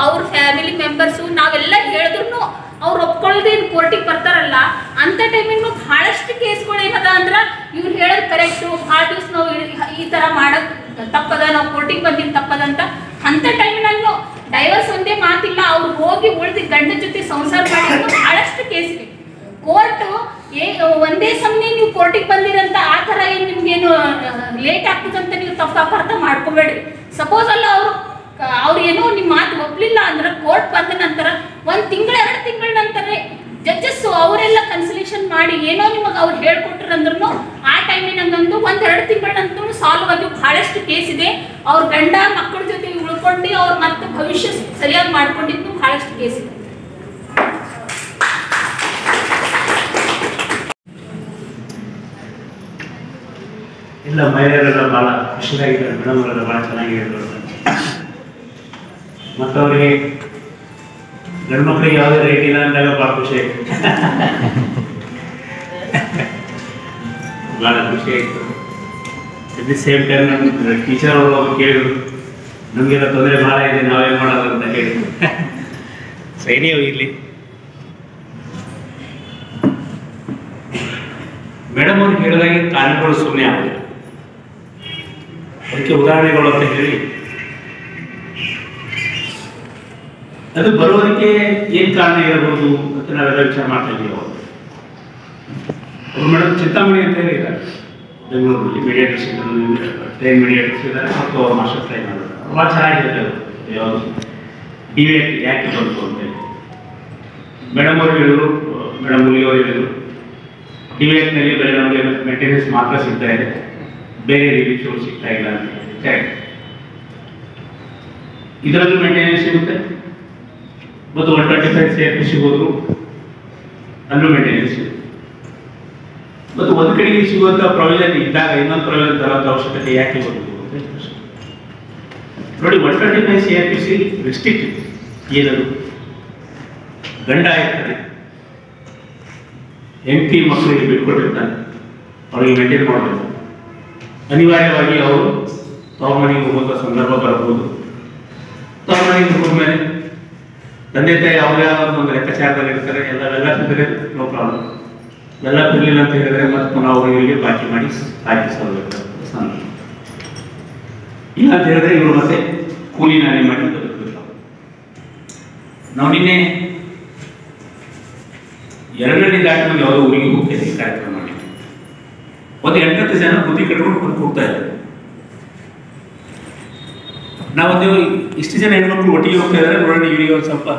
ಅವ್ರ ಫ್ಯಾಮಿಲಿ ಮೆಂಬರ್ಸು ನಾವೆಲ್ಲ ಹೇಳಿದ್ರು ಅವ್ರು ಒಪ್ಕೊಳ್ಳದೆ ಕೋರ್ಟಿಗೆ ಬರ್ತಾರಲ್ಲ, ಅಂತ ಟೈಮಿಗೂ ಬಹಳಷ್ಟು ಕೇಸ್ಗಳು ಏನದ ಅಂದ್ರ ಇವ್ರು ಹೇಳೋದು ಕರೆಕ್ಟು, ಭಾಳ ದಿವ್ಸ ನಾವು ಈ ತರ ಮಾಡೋದು ತಪ್ಪದ, ನಾವು ಕೋರ್ಟಿಗೆ ಬಂದಿದ್ದು ತಪ್ಪದ ಅಂತ. ಅಂತ ಟೈಮಿನಲ್ಲೂ ಡೈವರ್ಸ್ ಒಂದೇ ಮಾತಿಲ್ಲ, ಅವ್ರು ಹೋಗಿ ಉಳಿದ ಗಂಡ ಜೊತೆ ಸಂಸಾರ ಮಾಡಿದ್ರು ಬಹಳಷ್ಟು ಕೇಸ್ ಇದೆ. ಕೋರ್ಟ್ ಒಂದೇ ಸಮಯ ನೀವು ಕೋರ್ಟಿಗೆ ಬಂದಿರಂತ ಆ ಥರ ಏನು ನಿಮ್ಗೇನು ಲೇಟ್ ಆಗ್ತದಂತ ನೀವು ತಪ್ಪಾಪಾರ್ಥ ಮಾಡ್ಕೋಬೇಡ್ರಿ. ಸಪೋಸ್ ಅಲ್ಲ ಅವ್ರು ಏನೋ ನಿಮ್ಮ ಮಾತು ಒಪ್ಲಿಲ್ಲ ಅಂದ್ರೆ ಕೋರ್ಟ್ ಬಂದ ನಂತರ 1 ತಿಂಗಳು 2 ತಿಂಗಳ ನಂತರ ಜಡ್ಜಸ್ ಅವರೆಲ್ಲ ಕನ್ಸಲೇಷನ್ ಮಾಡಿ ಏನೋ ನಿಮಗೆ ಅವ್ರು ಹೇಳ್ಕೊಟ್ರಂದ್ರೂ ಆ ಟೈಮಿನಂಗಂದು 1-2 ತಿಂಗಳ ನಂತರ ಸಾಲ್ವ್ ಆಗಿ ಬಹಳಷ್ಟು ಕೇಸ್ ಇದೆ. ಅವ್ರ ಗಂಡ ಮಕ್ಕಳ ಜೊತೆ ಉಳ್ಕೊಂಡು ಅವ್ರ ಮತ್ತೆ ಭವಿಷ್ಯ ಸರಿಯಾಗಿ ಮಾಡ್ಕೊಂಡಿದ್ದು ಬಹಳಷ್ಟು ಕೇಸ್ ಇದೆ. ಇಲ್ಲ, ಮಹಿಳೆಯರೆಲ್ಲ ಭಾಳ ಖುಷಿಯಾಗಿದ್ದಾರೆ, ಮೇಡಮ್ ಅವರೆಲ್ಲ ಭಾಳ ಚೆನ್ನಾಗಿದ್ದಾರೆ. ಮತ್ತು ಅವರಿಗೆ ಗಂಡು ಮಕ್ಕಳಿಗೆ ಯಾವುದೇ ರೇಟ್ ಇಲ್ಲ ಅಂದಾಗ ಭಾಳ ಖುಷಿ ಆಯಿತು, ಭಾಳ ಖುಷಿ ಆಯಿತು. ಅಟ್ ದಿ ಸೇಮ್ ಟೈಮ್ ನಮ್ಮ ಟೀಚರ್ ಅವರು ಕೇಳಿದ್ರು, ನಮಗೆಲ್ಲ ತೊಂದರೆ ಭಾಳ ಇದೆ, ನಾವೇನು ಮಾಡೋದು ಅಂತ ಹೇಳಿದ್ರು. ಸೈನೇ ಇರಲಿ. ಮೇಡಮ್ ಅವ್ರಿಗೆ ಹೇಳಿದಾಗೆ ಕಾರಣಗಳು ಸುಮ್ಮನೆ ಆಗಿದೆ, ಅದಕ್ಕೆ ಉದಾಹರಣೆಗಳು ಅಂತ ಹೇಳಿ ಅದು ಬರೋದಕ್ಕೆ ಏನು ಕಾರಣ ಇರಬಹುದು ಅಂತ ನಾವೆಲ್ಲ ವಿಚಾರ ಮಾಡ್ತಾ ಇದ್ದೀವಿ. ಅವರು ಮೇಡಮ್ ಚಿಂತಾಮಣಿ ಅಂತ ಹೇಳಿ ಇದ್ದಾರೆ ಬೆಂಗಳೂರಲ್ಲಿ, ಮೀಡಿಯೇಟರ್ಸ್ ಟ್ರೈನ್ ಮೀಡಿಯೇಟರ್ಸ್ ಇದ್ದಾರೆ ಮತ್ತು ಅವ್ರು ಮಾಸ್ಟರ್ ಟ್ರೈನ್ ಮಾಡಿದ್ರು. ಭಾಳ ಚೆನ್ನಾಗಿರುತ್ತೆ. ಯಾವುದು ಡಿಬೇಟ್ ಯಾಕೆ ಬಂತು ಅಂತೇಳಿ ಮೇಡಮ್ ಅವ್ರು ಹೇಳಿದ್ರು, ಮೇಡಮ್ ಮುಲಿಯವರು ಹೇಳಿದರು, ಡಿಬೇಟ್ನಲ್ಲಿ ಬರೀ ನಮಗೆ ಮೇಂಟೆನೆನ್ಸ್ ಮಾತ್ರ ಸಿಗ್ತಾ ಇದೆ, ಬೇರೆ ರಿಲೀಫ್ಗಳು ಸಿಗ್ತಾ ಇಲ್ಲ ಅಂತ. ಕರೆಕ್ಟ್, ಇದರಲ್ಲೂ ಮೇಂಟೆನೆನ್ಸ್ ಸಿಗುತ್ತೆ ಮತ್ತು 125 CRPC ಹೋದ್ರು ಅಲ್ಲೂ ಮೇಂಟೆನೆನ್ಸ್ ಇದೆ. ಮತ್ತು ಒಂದು ಕಡೆಗೆ ಸಿಗುವಂಥ ಪ್ರಾವಿಷನ್ ಇದ್ದಾಗ ಇನ್ನೊಂದು ಪ್ರಾವಿಷನ್ ತರೋಂಥ ಅವಶ್ಯಕತೆ ಯಾಕೆ ಬರುವುದು ಅಂತ ನೋಡಿ. 125 CRPC ರಿಸ್ಟ್ರಿಕ್ಟ್ ಏನದು, ಗಂಡ ಇರ್ತಾರೆ, ಹೆಂಡತಿ ಮಕ್ಕಳಿಗೆ ಬಿಟ್ಕೊಟ್ಟಿರ್ತಾನೆ, ಅವ್ರಿಗೆ ಮೇಂಟೈನ್ ಮಾಡಬೇಕು. ಅನಿವಾರ್ಯವಾಗಿ ಅವರು ತವ್ರ ಮನೆಗೆ ಹೋಗುವಂಥ ಸಂದರ್ಭ ಬರ್ಬೋದು. ತವ್ರ ಮನೆಗೆ ಹೋದ್ಮೇಲೆ ತಂದೆ ತಾಯಿ ಯಾವುದೇ ಒಂದು ಲೆಕ್ಕಾಚಾರದಲ್ಲಿ ಇರ್ತಾರೆ, ಎಲ್ಲ ಬಿದ್ದರೆ ನೋ ಪ್ರಾಬ್ಲಮ್. ಎಲ್ಲ ಬಿಡಲಿಲ್ಲ ಅಂತ ಹೇಳಿದ್ರೆ ಮತ್ತೆ ಪುನಃ ಅವರಿಗೆ ಬಾಕಿ ಮಾಡಿ ಹಾಕಿಸಬೇಕು ಸಂದರ್ಭ. ಇಲ್ಲ ಅಂತ ಹೇಳಿದ್ರೆ ಇವರು ಮತ್ತೆ ಕೂಲಿ ನಾನೇ ಮಾಡಿ ಬದುಕಬೇಕು. ನಾವು ನಿನ್ನೆ 2ನೇ ದಾಟಿನಲ್ಲಿ ಯಾವುದೋ ಊರಿಗೆ ಹೋಗ್ತೇವೆ ಕಾರ್ಯಕ್ರಮ ಮಾಡಿ, ಒಂದು 8-10 ಜನ ಬುದ್ಧಿ ಕಟ್ಕೊಂಡು ಹೋಗ್ತಾ ಇದ್ದಾರೆ. ನಾವೊಂದು ಇಷ್ಟು ಜನ ಹೆಣ್ಮಕ್ಳು ಒಟ್ಟಿಗೆ ಹೋಗ್ತಾ ಇದ್ದಾರೆ, ನೋಡೋಣ ಇವರಿಗೆ ಒಂದು ಸ್ವಲ್ಪ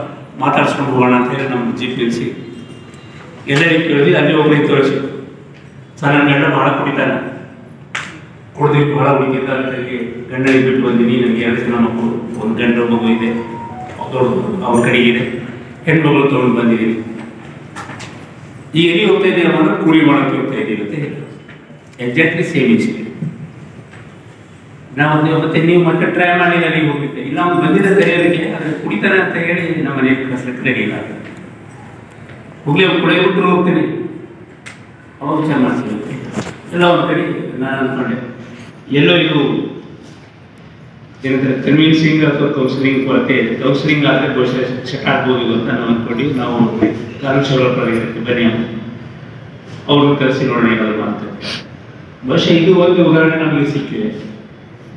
ಮಾತಾಡ್ಸ್ಕೊಂಡು ಹೋಗೋಣ ಅಂತ ಹೇಳಿ ನಮ್ಮ ಜೀಪ್ ನಿಲ್ಲಿಸಿ ಎಲ್ಲರಿಗೂ ಕೇಳಿದ್ವಿ. ಅಲ್ಲಿ ಒಬ್ಬರಿಗೆ ತೋರಿಸಿ, ಸರ್ ನನ್ನ ಗಂಡ ಭಾಳ ಕುಡಿತಾನೆ, ಕುಡ್ದಿಟ್ಟು ಭಾಳ ಉಳಿತಿದ್ದ ಅಂತ ಹೇಳಿ ಗಂಡನಿಗೆ ಬಿಟ್ಟು ಬಂದೀನಿ. ನನಗೆ 2 ಜನ ಮಕ್ಕಳು, ಒಂದು ಗಂಡು ಮಗು ಇದೆ, ದೊಡ್ಡದು ಅವ್ರ ಕಡೆಗಿದೆ, ಹೆಣ್ಮಗಳು ತೊಗೊಂಡು ಬಂದಿದ್ದೀನಿ. ಈಗ ಎಲ್ಲಿ ಹೋಗ್ತಾ ಇದ್ದೀವಿ ಅಂದ್ರೆ ಕೂಲಿ ಮಾಡೋಕ್ಕೆ ಹೋಗ್ತಾ ಇದ್ದೀವಿ ಅಂತ ಹೇಳಿ ಎಕ್ಸಾಕ್ಟ್ಲಿ ಸೇಮ್ ಇನ್ಸಿಡೆಂಟ್. ನಾವು ಮತ್ತೆ ನೀವು ಮತ್ತೆ ಟ್ರೈ ಮಾಡಿ ನನಗೆ ಹೋಗಿದ್ದೆ, ಇಲ್ಲ ಅವ್ನು ಬಂದಿದ್ದ ತೆರೆಯೋದಕ್ಕೆ ಅದನ್ನು ಕುಡಿತಾನೆ ಅಂತ ಹೇಳಿ ನಮ್ಮ ಮನೆಗೆ ಕಳಿಸ್ಲಿಕ್ಕೆ ರೆಡಿ ಇಲ್ಲ. ಹೋಗ್ಲಿ ಅವ್ರು ಕುಡಿಯೋಬಿಟ್ರು ಹೋಗ್ತೀನಿ, ಅವಾಗ ವಿಚಾರ ಮಾಡ್ತೀನಿ. ಎಲ್ಲ ಒಂದು ಕಡೆ ನಾನು ಅಂದ್ಕೊಂಡೆ ಎಲ್ಲೋ ಇದು ಏನಂದ್ರೆ ಕನ್ವಿನ್ಸಿಂಗ್ ಅಥವಾ ಕೌನ್ಸಿಲಿಂಗ್ ಕೊರತೆ ಇದೆ. ಕೌನ್ಸಿಲಿಂಗ್ ಆದರೆ ಬಹುಶಃ ಶಿಕ್ಷಕ ಆಗ್ಬೋದು ಅಂತ ನಾವು ಅಂದ್ಕೊಂಡು ನಾವು ಕಾಲೇಜ್ ಬನ್ನಿ ಅವ್ರನ್ನ ಕರೆಸಿ ನೋಡೋಣ ಏನಾದ್ರು ಅಂತ. ಬಹುಶಃ ಇದು ಒಂದು ಉದಾಹರಣೆ ನಮಗೆ ಸಿಕ್ಕಿದೆ,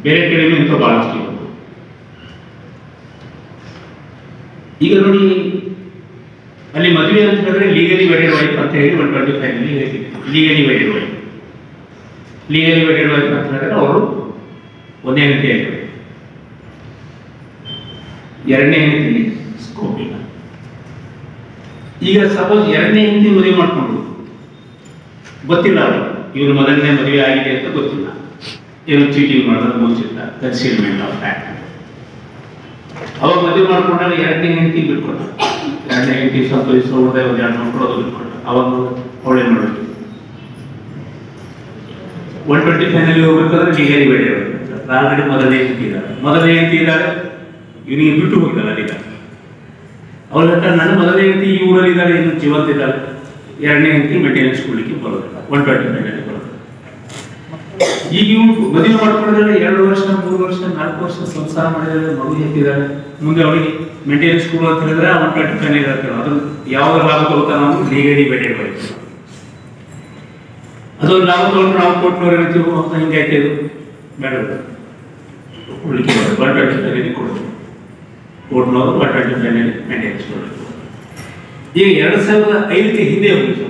ಬೇರೆ ಕಡೆಯೂ ಇಂಥ ಭಾಳಷ್ಟು ಇರೋದು. ಈಗ ನೋಡಿ ಅಲ್ಲಿ ಮದುವೆ ಅಂತ ಹೇಳಿದ್ರೆ ಲೀಗಲಿ ವೆಡೆಡ್ ವೈಫ್ ಅಂತ ಹೇಳಿ 125 ಹೇಳ್ತೀವಿ. ಲೀಗಲಿ ವೆಡೆಡ್ ವೈಫ್ ಅಂತ ಹೇಳಿದ್ರೆ ಅವರು ಒಂದೇ ಹೆಂಡತಿ ಆಗಿರ್ಬೇಕು, ಎರಡನೇ ಹೆಂಡತಿ ಸ್ಕೋಪ್ ಇಲ್ಲ. ಈಗ ಸಪೋಸ್ ಎರಡನೇ ಹೆಂಡತಿ ಮದುವೆ ಮಾಡ್ಕೊಂಡು ಗೊತ್ತಿಲ್ಲ ಅವರು ಇವರು ಮೊದಲನೇ ಮದುವೆ ಆಗಿದೆ ಅಂತ ಗೊತ್ತಿಲ್ಲ, ಏನು ಚೀಟಿಂಗ್ ಮಾಡೋದು ಮುಚ್ಚಿಲ್ಲ, ಕನ್ಸೀಲ್ಮೆಂಟ್ ಆಫ್ ಫ್ಯಾಕ್ಟ್. ಅವಾಗ ಮದುವೆ ಮಾಡ್ಕೊಂಡಾಗ ಎರಡನೇ ಹೆಂಡತಿ ಬಿಟ್ಕೊಂಡ, ಎರಡನೇ ಹೆಂಡತಿ ಸ್ವಲ್ಪ ದಿವಸ ಉಳಿದ ಒಂದು 2 ಮಕ್ಕಳು ಬಿಟ್ಕೊಂಡ. ಅವಾಗ ಅವಳೇನು ಮಾಡಬೇಕು, 125 ಹೋಗ್ಬೇಕಾದ್ರೆ ಲೀಗಲಿ ಬೇಡ ಆಲ್ರೆಡಿ ಮೊದಲನೇ ಹೆಂಡತಿ ಇದ್ದಾರೆ, ಇವನಿಗೆ ಬಿಟ್ಟು ಹೋಗಿಲ್ಲ ಈಗ. ಅವ್ರ ನನ್ನ ಮೊದಲನೇ ಹೆಂಡತಿ ಈ ಊರಲ್ಲಿ ಇದ್ದಾರೆ, ಇನ್ನು ಜೀವಂತ ಇದ್ದಾರೆ, ಎರಡನೇ ಹೆಂಡತಿ ಮೇಂಟೆನೆನ್ಸ್ ಕೊಡ್ಲಿಕ್ಕೆ ಬರೋದಿಲ್ಲ, 125 ಬರೋದು. ಈಗ ಇವು ಮದುವೆ ಮಾಡ್ಕೊಂಡಿದ್ದಾರೆ, 2 ವರ್ಷ 3 ವರ್ಷ 4 ವರ್ಷ ಸಂಸಾರ ಮಾಡಿದ್ದಾರೆ, ಮಗು ಎತ್ತಿದ್ದಾರೆ, ಮುಂದೆ ಅವಳಿಗೆ ಮೇಂಟೆನೆನ್ಸ್ ಕೊಡು ಅಂತ ಹೇಳಿದ್ರೆ 125 ಇರುತ್ತೆ. ಅದು ಯಾವಾಗ ಲಾಭ ತಗೋತಾರ ನಾವು ಲೀಗಲಿ ಬೇಟೆಡ್ ಬರೀತೀವಿ. ಅದೊಂದು ಲಾಭ ತಗೊಂಡು ನಾವು ಕೊಟ್ಟನವ್ರು ಹೇಳ್ತೀವಿ ಅಂತ ಹಿಂಗೆ ಆಯ್ತು, ಇದು ಬೇಡ ಕೊಡ್ಲಿಕ್ಕೆ 125 ಕೊಡ್ತೀವಿ, ಕೊಟ್ಟನವರು 125 ಮೇಂಟೆನೆನ್ಸ್ ಕೊಡಬೇಕು. ಈಗ 2005ಕ್ಕೆ ಹಿಂದೆ ಹೋಗಿತ್ತು,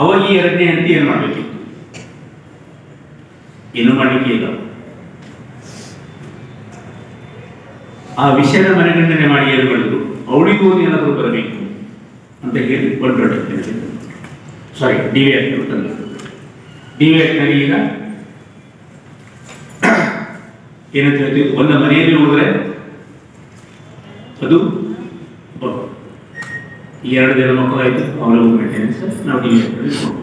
ಅವಾಗ ಈ ಎರಡನೇ ಹೆಂಡತಿ ಏನು ಮಾಡಬೇಕಿತ್ತು, ಏನು ಮಾಡಲಿಕ್ಕೆ ಇಲ್ಲ. ಆ ವಿಷಯದ ಮನೆಗಂಡನೆ ಮಾಡಿ ಏನು ಮಾಡಿದ್ರು, ಅವಳಿಗೂ ಏನಾದರೂ ಬರಬೇಕು ಅಂತ ಹೇಳಿ 125 ಸಾರಿ ಡಿ.ವಿ. ಆಕ್ಟ್ ತಂದು. ಡಿ.ವಿ. ಆಕ್ಟ್ನಲ್ಲಿ ಈಗ ಏನಂತ ಹೇಳ್ತೀವಿ, ಒಂದು ಮನೆಯಲ್ಲಿ ನೋಡಿದ್ರೆ ಅದು ಈ 2 ಜನ ಮಕ್ಕಳಾಯಿತು, ಅವರಿಗೂ ಮೇಂಟೆನೆನ್ಸ್ ನಾವು ಡಿ.ವಿ. ಆಕ್ಟ್ನಲ್ಲಿ ಕೊಡ್ಬೋದು.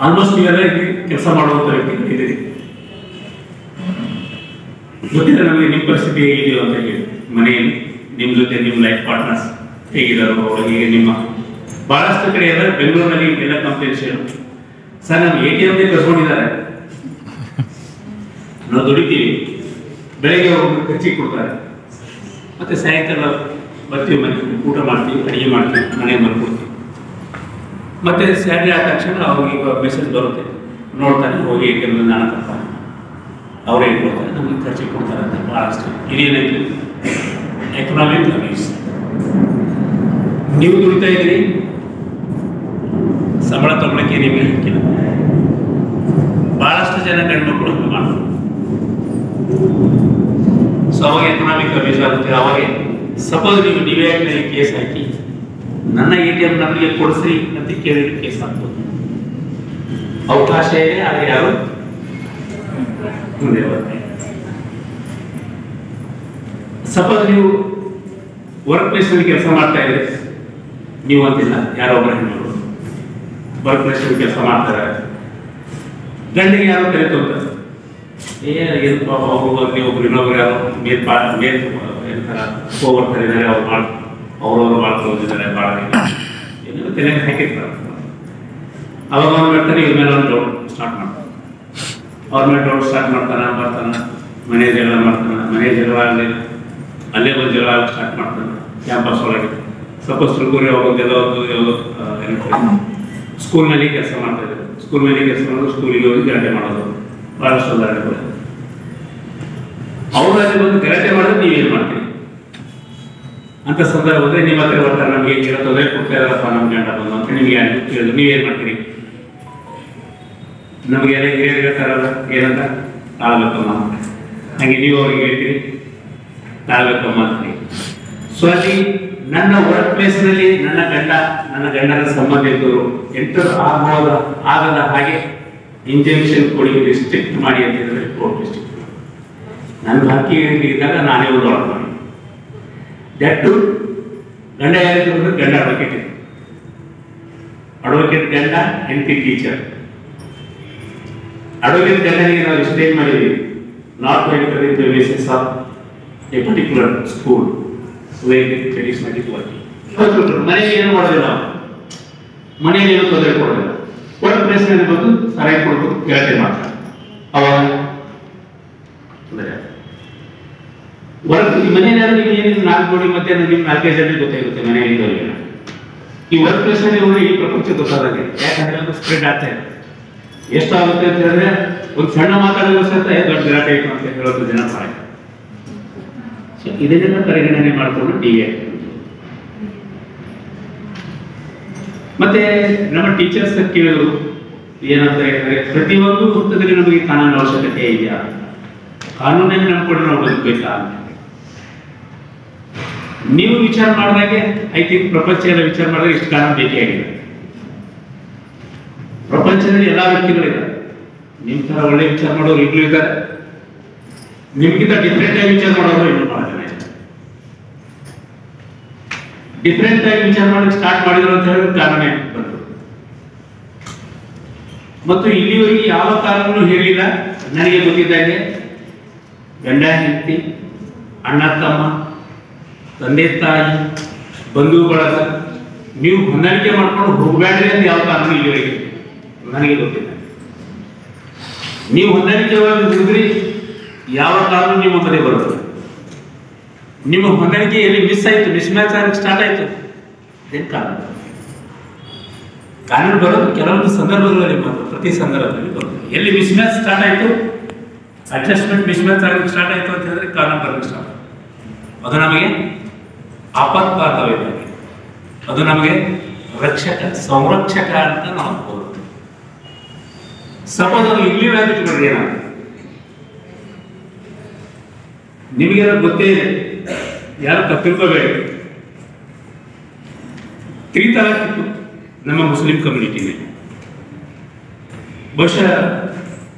ಆಲ್ಮೋಸ್ಟ್ ನೀವೆಲ್ಲ ಕೆಲಸ ಮಾಡುವಂಥ ವ್ಯಕ್ತಿ ಇದ್ದೀರಿ, ಗೊತ್ತಿಲ್ಲ ನಮಗೆ ನಿಮ್ಮ ಪರಿಸ್ಥಿತಿ ಹೇಗಿದೆಯೋ ಅಂತ ಹೇಳಿ. ಮನೆಯಲ್ಲಿ ನಿಮ್ಮ ಜೊತೆ ನಿಮ್ಮ ಲೈಫ್ ಪಾರ್ಟ್ನರ್ಸ್ ಹೇಗಿದ್ದಾರೋ ಹೀಗೆ ನಿಮ್ಮ ಬಹಳಷ್ಟು ಕಡೆ ಎಲ್ಲ ಬೆಂಗಳೂರಿನಲ್ಲಿ ಎಲ್ಲ ಕಂಪ್ಲೇಂಟ್ಸ್ ಹೇಳು, ಸರ್ ನಮ್ಮ ATM ಕರ್ಕೊಂಡಿದ್ದಾರೆ, ನಾವು ದುಡಿತೀವಿ, ಬೆಳಗ್ಗೆ ಒಬ್ಬರು ಖರ್ಚಿಗೆ ಕೊಡ್ತಾರೆ, ಮತ್ತೆ ಸಾಯಂಕಾಲ ಬರ್ತೀವಿ, ಮನೆ ಊಟ ಮಾಡ್ತೀವಿ, ಅಡುಗೆ ಮಾಡ್ತೀವಿ, ಮನೆ ಮಲ್ಕೊಡ್ತೀವಿ, ಮತ್ತೆ ಸ್ಯಾಲ್ರಿ ಆದ ತಕ್ಷಣ ಅವ್ರಿಗೆ ಮೆಸೇಜ್ ಬರುತ್ತೆ, ನೋಡ್ತಾನೆ ಹೋಗಿ ATM ನಾನು ತರ್ತಾನೆ, ಅವರೇ ಕೊಡ್ತಾರೆ, ನಮಗೆ ಖರ್ಚಿಗೆ ಕೊಡ್ತಾರೆ ಅಂತ ಭಾಳಷ್ಟು. ಇದೇನಾಯ್ತು, ಎಕನಾಮಿಕ್ ಅಬ್ಯೂಸ್. ನೀವು ದುಡಿತಾ ಇದ್ದೀರಿ, ಸಂಬಳ ತಗೊಳಕ್ಕೆ ನಿಮಗೆ ಹಾಕಿಲ್ಲ. ಭಾಳಷ್ಟು ಜನ ಗಂಡ್ಮಕ್ಳು ಮಾಡ್ತಾರೆ. ಸೊ ಅವಾಗ ಎಕನಾಮಿಕ್ ಅಬ್ಯೂಸ್ ಆಗುತ್ತೆ. ಅವಾಗ ಸಪೋಸ್ ನೀವು ಡಿ.ವಿ. ಆಕ್ಟ್ನಲ್ಲಿ ಕೇಸ್ ಹಾಕಿ ನನ್ನ ATM ನಮಗೆ ಕೊಡಿಸ್ರಿ ಅಂತ ಕೇಳಿ ಕೇಸ್ ಹಾಕ್ಬೋದು, ಅವಕಾಶ ಇದೆ. ಆದರೆ ಯಾರು ಮುಂದೆ ಬರ್ತಾರೆ. ಸಪೋಸ್ ನೀವು ವರ್ಕ್ ಪ್ಲೇಸ್ನಲ್ಲಿ ಕೆಲಸ ಮಾಡ್ತಾ ಇದ್ರೆ, ನೀವು ಅಂತಿಲ್ಲ, ಯಾರೋ ಒಬ್ಬರು ಹೆಣ್ಣು ವರ್ಕ್ ಪ್ಲೇಸ್ನಲ್ಲಿ ಕೆಲಸ ಮಾಡ್ತಾರೆ, ಗಂಡಿಗೆ ಯಾರೋ ಕರೆ ತೋರ್ತಾರೆ, ಏನು ಪಾಪ ಒಬ್ರು ಇನ್ನೊಬ್ರು ಯಾರೋ ಏನಂತಾರ ಹೋಗ್ಬರ್ತಾರೆ ಇದ್ದಾರೆ, ಅವ್ರವ್ರು ಮಾಡ್ಕೊಂಡಿದ್ದಾರೆ, ಭಾಳ ಏನೇನೋ ತಲೆಗೆ ಹಾಕಿರ್ತಾರೆ. ಅವಾಗ ಅವ್ರು ಮಾಡ್ತಾರೆ, ಇವ್ರ ಮೇಲೆ ಒಂದು ಡೌಟ್ ಸ್ಟಾರ್ಟ್ ಮಾಡ್ತಾರೆ, ಅವ್ರ ಮೇಲೆ ಡೌಟ್ ಸ್ಟಾರ್ಟ್ ಮಾಡ್ತಾನೆ, ಬರ್ತಾನೆ, ಮನೆ ಜಗಳ ಮಾಡ್ತಾನೆ, ಮನೆ ಜಗಳ ಅಲ್ಲೇ ಒಂದು ಜಗಳ ಸ್ಟಾರ್ಟ್ ಮಾಡ್ತಾನೆ ಕ್ಯಾಂಪಸ್ ಒಳಗೆ. ಸಪೋಸ್ ತಿಳ್ಕೊರಿ ಅವಾಗೆಲ್ಲ ಒಂದು ಸ್ಕೂಲ್ನಲ್ಲಿ ಕೆಲಸ ಮಾಡ್ತಾ ಇದ್ದಾರೆ, ಸ್ಕೂಲ್ನಲ್ಲಿ ಕೆಲಸ ಮಾಡೋದು, ಸ್ಕೂಲಿಗೆ ಹೋಗಿ ಗಲಾಟೆ ಮಾಡೋದು, ಭಾಳಷ್ಟು ಉದಾಹರಣೆಗಳು. ಅವರಲ್ಲಿ ಬಂದು ಗಲಾಟೆ ಮಾಡಿದ್ರೆ ನೀವೇನು ಮಾಡ್ತೀರಿ ಅಂತ ಸಂದರ್ಭದಲ್ಲಿ ನಿಮ್ಮ ಹತ್ರ ಬರ್ತಾರೆ, ನಮಗೆ ಏನೋ ತೊಂದರೆ ಕೊಡ್ತಾ ಇದಾರಪ್ಪ ನಮ್ಮ ಗಂಡ ಬಂದು ಅಂತ ನಿಮ್ಗೆ ಯಾರು ಕೇಳಿದ್ರು, ನೀವೇನು ಮಾಡ್ತೀರಿ? ನಮಗೆ ಹಿರಿಯರು ಹೇಳ್ತಾರಲ್ಲ ಏನಂತ, ತಾಳ್ಬೇಕಮ್ಮ, ಹಾಗೆ ನೀವು ಅವ್ರಿಗೆ ಹೇಳ್ತೀರಿ ತಾಳ್ಬೇಕಮ್ಮ ಅಂತೀರಿ. ಸೊ ಅಲ್ಲಿ ನನ್ನ ವರ್ಕ್ ಪ್ಲೇಸ್ನಲ್ಲಿ ನನ್ನ ಗಂಡನ ಸಂಬಂಧಿಕರು ಎಂಟರ್ ಆಗದ ಹಾಗೆ ಇಂಜೆಕ್ಷನ್ ಕೊಡಿ, ರಿಸ್ಟ್ರಿಕ್ಟ್ ಮಾಡಿ ಅಂತ ಹೇಳಿದ್ರೆ ಕೋರ್ಟ್ ರಿಸ್ಟ್ರಿಕ್ಟ್. ನನ್ನ ಹಕ್ಕಿ ಇದ್ದಾಗ ನಾನೇ ಒಂದು ಆರ್ಡರ್ ಮಾಡಿ ದಟ್ಟು ಗಂಡ ಯಾರಿದ್ರು, ಗಂಡ ಅಡ್ವೊಕೇಟ್ ಗಂಡ, ಹೆಂಡತಿ ಟೀಚರ್. ಅಡ್ವೊಕೇಟ್ ಗಂಡನಿಗೆ ನಾವು ರಿಸ್ಟ್ರಿಕ್ಟ್ ಮಾಡಿದ್ದೀವಿ, not enter in the basis of a particular school where traditionally working. ಮನೆಗೆ ಏನು ಮಾಡೋದಿಲ್ಲ, ಮನೆಯಲ್ಲಿ ಏನು ತೊಂದರೆ ಕೊಡೋದಿಲ್ಲ, ವರ್ಕ್ ಪ್ಲೇಸ್ನಲ್ಲಿ ಬಂದು ಸರಾಯಿ ಕೊಡೋದು, ಗಲಾಟೆ ಮಾಡ್ತಾರೆ. ಅವಾಗ ವರ್ಕ್ ಈ ಮನೆಯಲ್ಲಿ ನೀವು ಏನೇನು 4 ನೋಡಿ ಮತ್ತೆ ನಿಮ್ಗೆ 4-5 ಜನರಿಗೆ ಗೊತ್ತಾಗುತ್ತೆ ಮನೆಯಲ್ಲಿ. ಈ ವರ್ಕ್ ಪ್ಲೇಸ್ನಲ್ಲಿ ಹೋಗಿ ಈ ಪ್ರಪಂಚ ಗೊತ್ತಾದಂಗೆ, ಯಾಕಂದ್ರೆ ಅದು ಸ್ಪ್ರೆಡ್ ಆಗ್ತಾ ಇದೆ. ಎಷ್ಟು ಆಗುತ್ತೆ ಅಂತ ಹೇಳಿದ್ರೆ ಒಂದು ಸಣ್ಣ ಮಾತಾಡೋದು ಸಹಿತ ದೊಡ್ಡ ಗಲಾಟೆ ಇತ್ತು ಅಂತ ಹೇಳೋದು ಜನ ಭಾಳ. ಸೊ ಇದನ್ನೆಲ್ಲ ಪರಿಗಣನೆ ಮಾಡಿಕೊಂಡು ಡಿ ಆಕ್ಟ್. ಮತ್ತೆ ನಮ್ಮ ಟೀಚರ್ಸ್ ಕೇಳಿದ್ರು ಏನಂತ ಹೇಳಿದ್ರೆ, ಪ್ರತಿಯೊಂದು ವೃತ್ತದಲ್ಲಿ ನಮಗೆ ಕಾನೂನಿನ ಅವಶ್ಯಕತೆ ಇದೆಯಾ, ಕಾನೂನನ್ನು ನಂಬಿಕೊಂಡು ನಾವು ಬದುಕಬೇಕಾ ಅಂತ. ನೀವು ವಿಚಾರ ಮಾಡಿದಾಗೆ ಐ ಥಿಂಕ್ ಪ್ರಪಂಚ ಎಲ್ಲ ವಿಚಾರ ಮಾಡಿದ್ರೆ ಇಷ್ಟು ಕಾನೂನು ಬೇಕೇ ಆಗಿದೆ. ಪ್ರಪಂಚದಲ್ಲಿ ಎಲ್ಲಾ ವ್ಯಕ್ತಿಗಳಿದ್ದಾರೆ, ನಿಮ್ ತರ ಒಳ್ಳೆ ವಿಚಾರ ಮಾಡೋರು ಈಗಲೂ ಇದ್ದಾರೆ, ನಿಮ್ಗಿಂತ ಡಿಫ್ರೆಂಟ್ ಆಗಿ ವಿಚಾರ ಮಾಡೋರು ಇನ್ನೂ ಬಹಳ ಜನ ಇದ್ದಾರೆ. ಡಿಫ್ರೆಂಟ್ ಆಗಿ ವಿಚಾರ ಮಾಡಿ ಸ್ಟಾರ್ಟ್ ಮಾಡಿದ್ರು ಅಂತ ಹೇಳಿದ್ರೆ ಕಾನೂನೇ ಬಂತು. ಮತ್ತು ಇಲ್ಲಿವರೆಗೆ ಯಾವ ಕಾನೂನು ಹೇಳಿಲ್ಲ ನನಗೆ ಗೊತ್ತಿದ್ದಾಗೆ, ಗಂಡ ಹೆಂಡತಿ, ಅಣ್ಣ ತಮ್ಮ, ತಂದೆ ತಾಯಿ, ಬಂಧು ಬಳಗ, ನೀವು ಹೊಂದಾಣಿಕೆ ಮಾಡ್ಕೊಂಡು ಹೋಗಬೇಡ್ರಿ ಅಂತ ಯಾವ ಕಾನೂನು ಇಲ್ಲಿವರೆಗೆ ನನಗೆ ಗೊತ್ತಿಲ್ಲ. ನೀವು ಹೊಂದಾಣಿಕೆ ಹೋಗಿದ್ರಿ ಯಾವ ಕಾನೂನು ನಿಮ್ಮ ಮುಂದೆ ಬರುತ್ತೆ. ನಿಮ್ಮ ಹೊಂದಾಣಿಕೆ ಎಲ್ಲಿ ಮಿಸ್ ಆಯ್ತು, ಮಿಸ್ ಮ್ಯಾಚ್ ಆಗಕ್ಕೆ ಸ್ಟಾರ್ಟ್ ಆಯ್ತು, ಏನ್ ಕಾನೂನು ಬರೋದು ಕೆಲವೊಂದು ಸಂದರ್ಭಗಳಲ್ಲಿ ಮಾತ್ರ, ಪ್ರತಿ ಸಂದರ್ಭದಲ್ಲಿ ಬರೋದು. ಎಲ್ಲಿ ಮಿಸ್ ಮ್ಯಾಚ್ ಸ್ಟಾರ್ಟ್ ಆಯ್ತು, ಅಡ್ಜಸ್ಟ್ಮೆಂಟ್ ಮಿಸ್ ಮ್ಯಾಚ್ ಆಗಕ್ಕೆ ಸ್ಟಾರ್ಟ್ ಆಯ್ತು ಅಂತ ಹೇಳಿದ್ರೆ ಕಾನೂನು ಬರೋಕ್ಕೆ ಸ್ಟಾರ್ಟ್. ಅದು ನಮಗೆ ಆಪತ್ಕಾರಕವಿದೆ, ಅದು ನಮಗೆ ರಕ್ಷಕ, ಸಂರಕ್ಷಕ ಅಂತ ನಾವು ಅನ್ಬೋದು. ಸಪೋಸ್ ಅದು ಇಲ್ಲಿ ವ್ಯಾಪಿಟ್ಕೊಂಡ್ರೆ ಏನಾಗುತ್ತೆ, ನಿಮಗೆಲ್ಲ ಗೊತ್ತೇ ಇದೆ, ಯಾರು ತಪ್ಪಿರ್ಕೋಬೇಡಿ. 3 ತಲಾಖ್ ಇತ್ತು ನಮ್ಮ ಮುಸ್ಲಿಂ ಕಮ್ಯುನಿಟಿನಲ್ಲಿ. ಬಹುಶಃ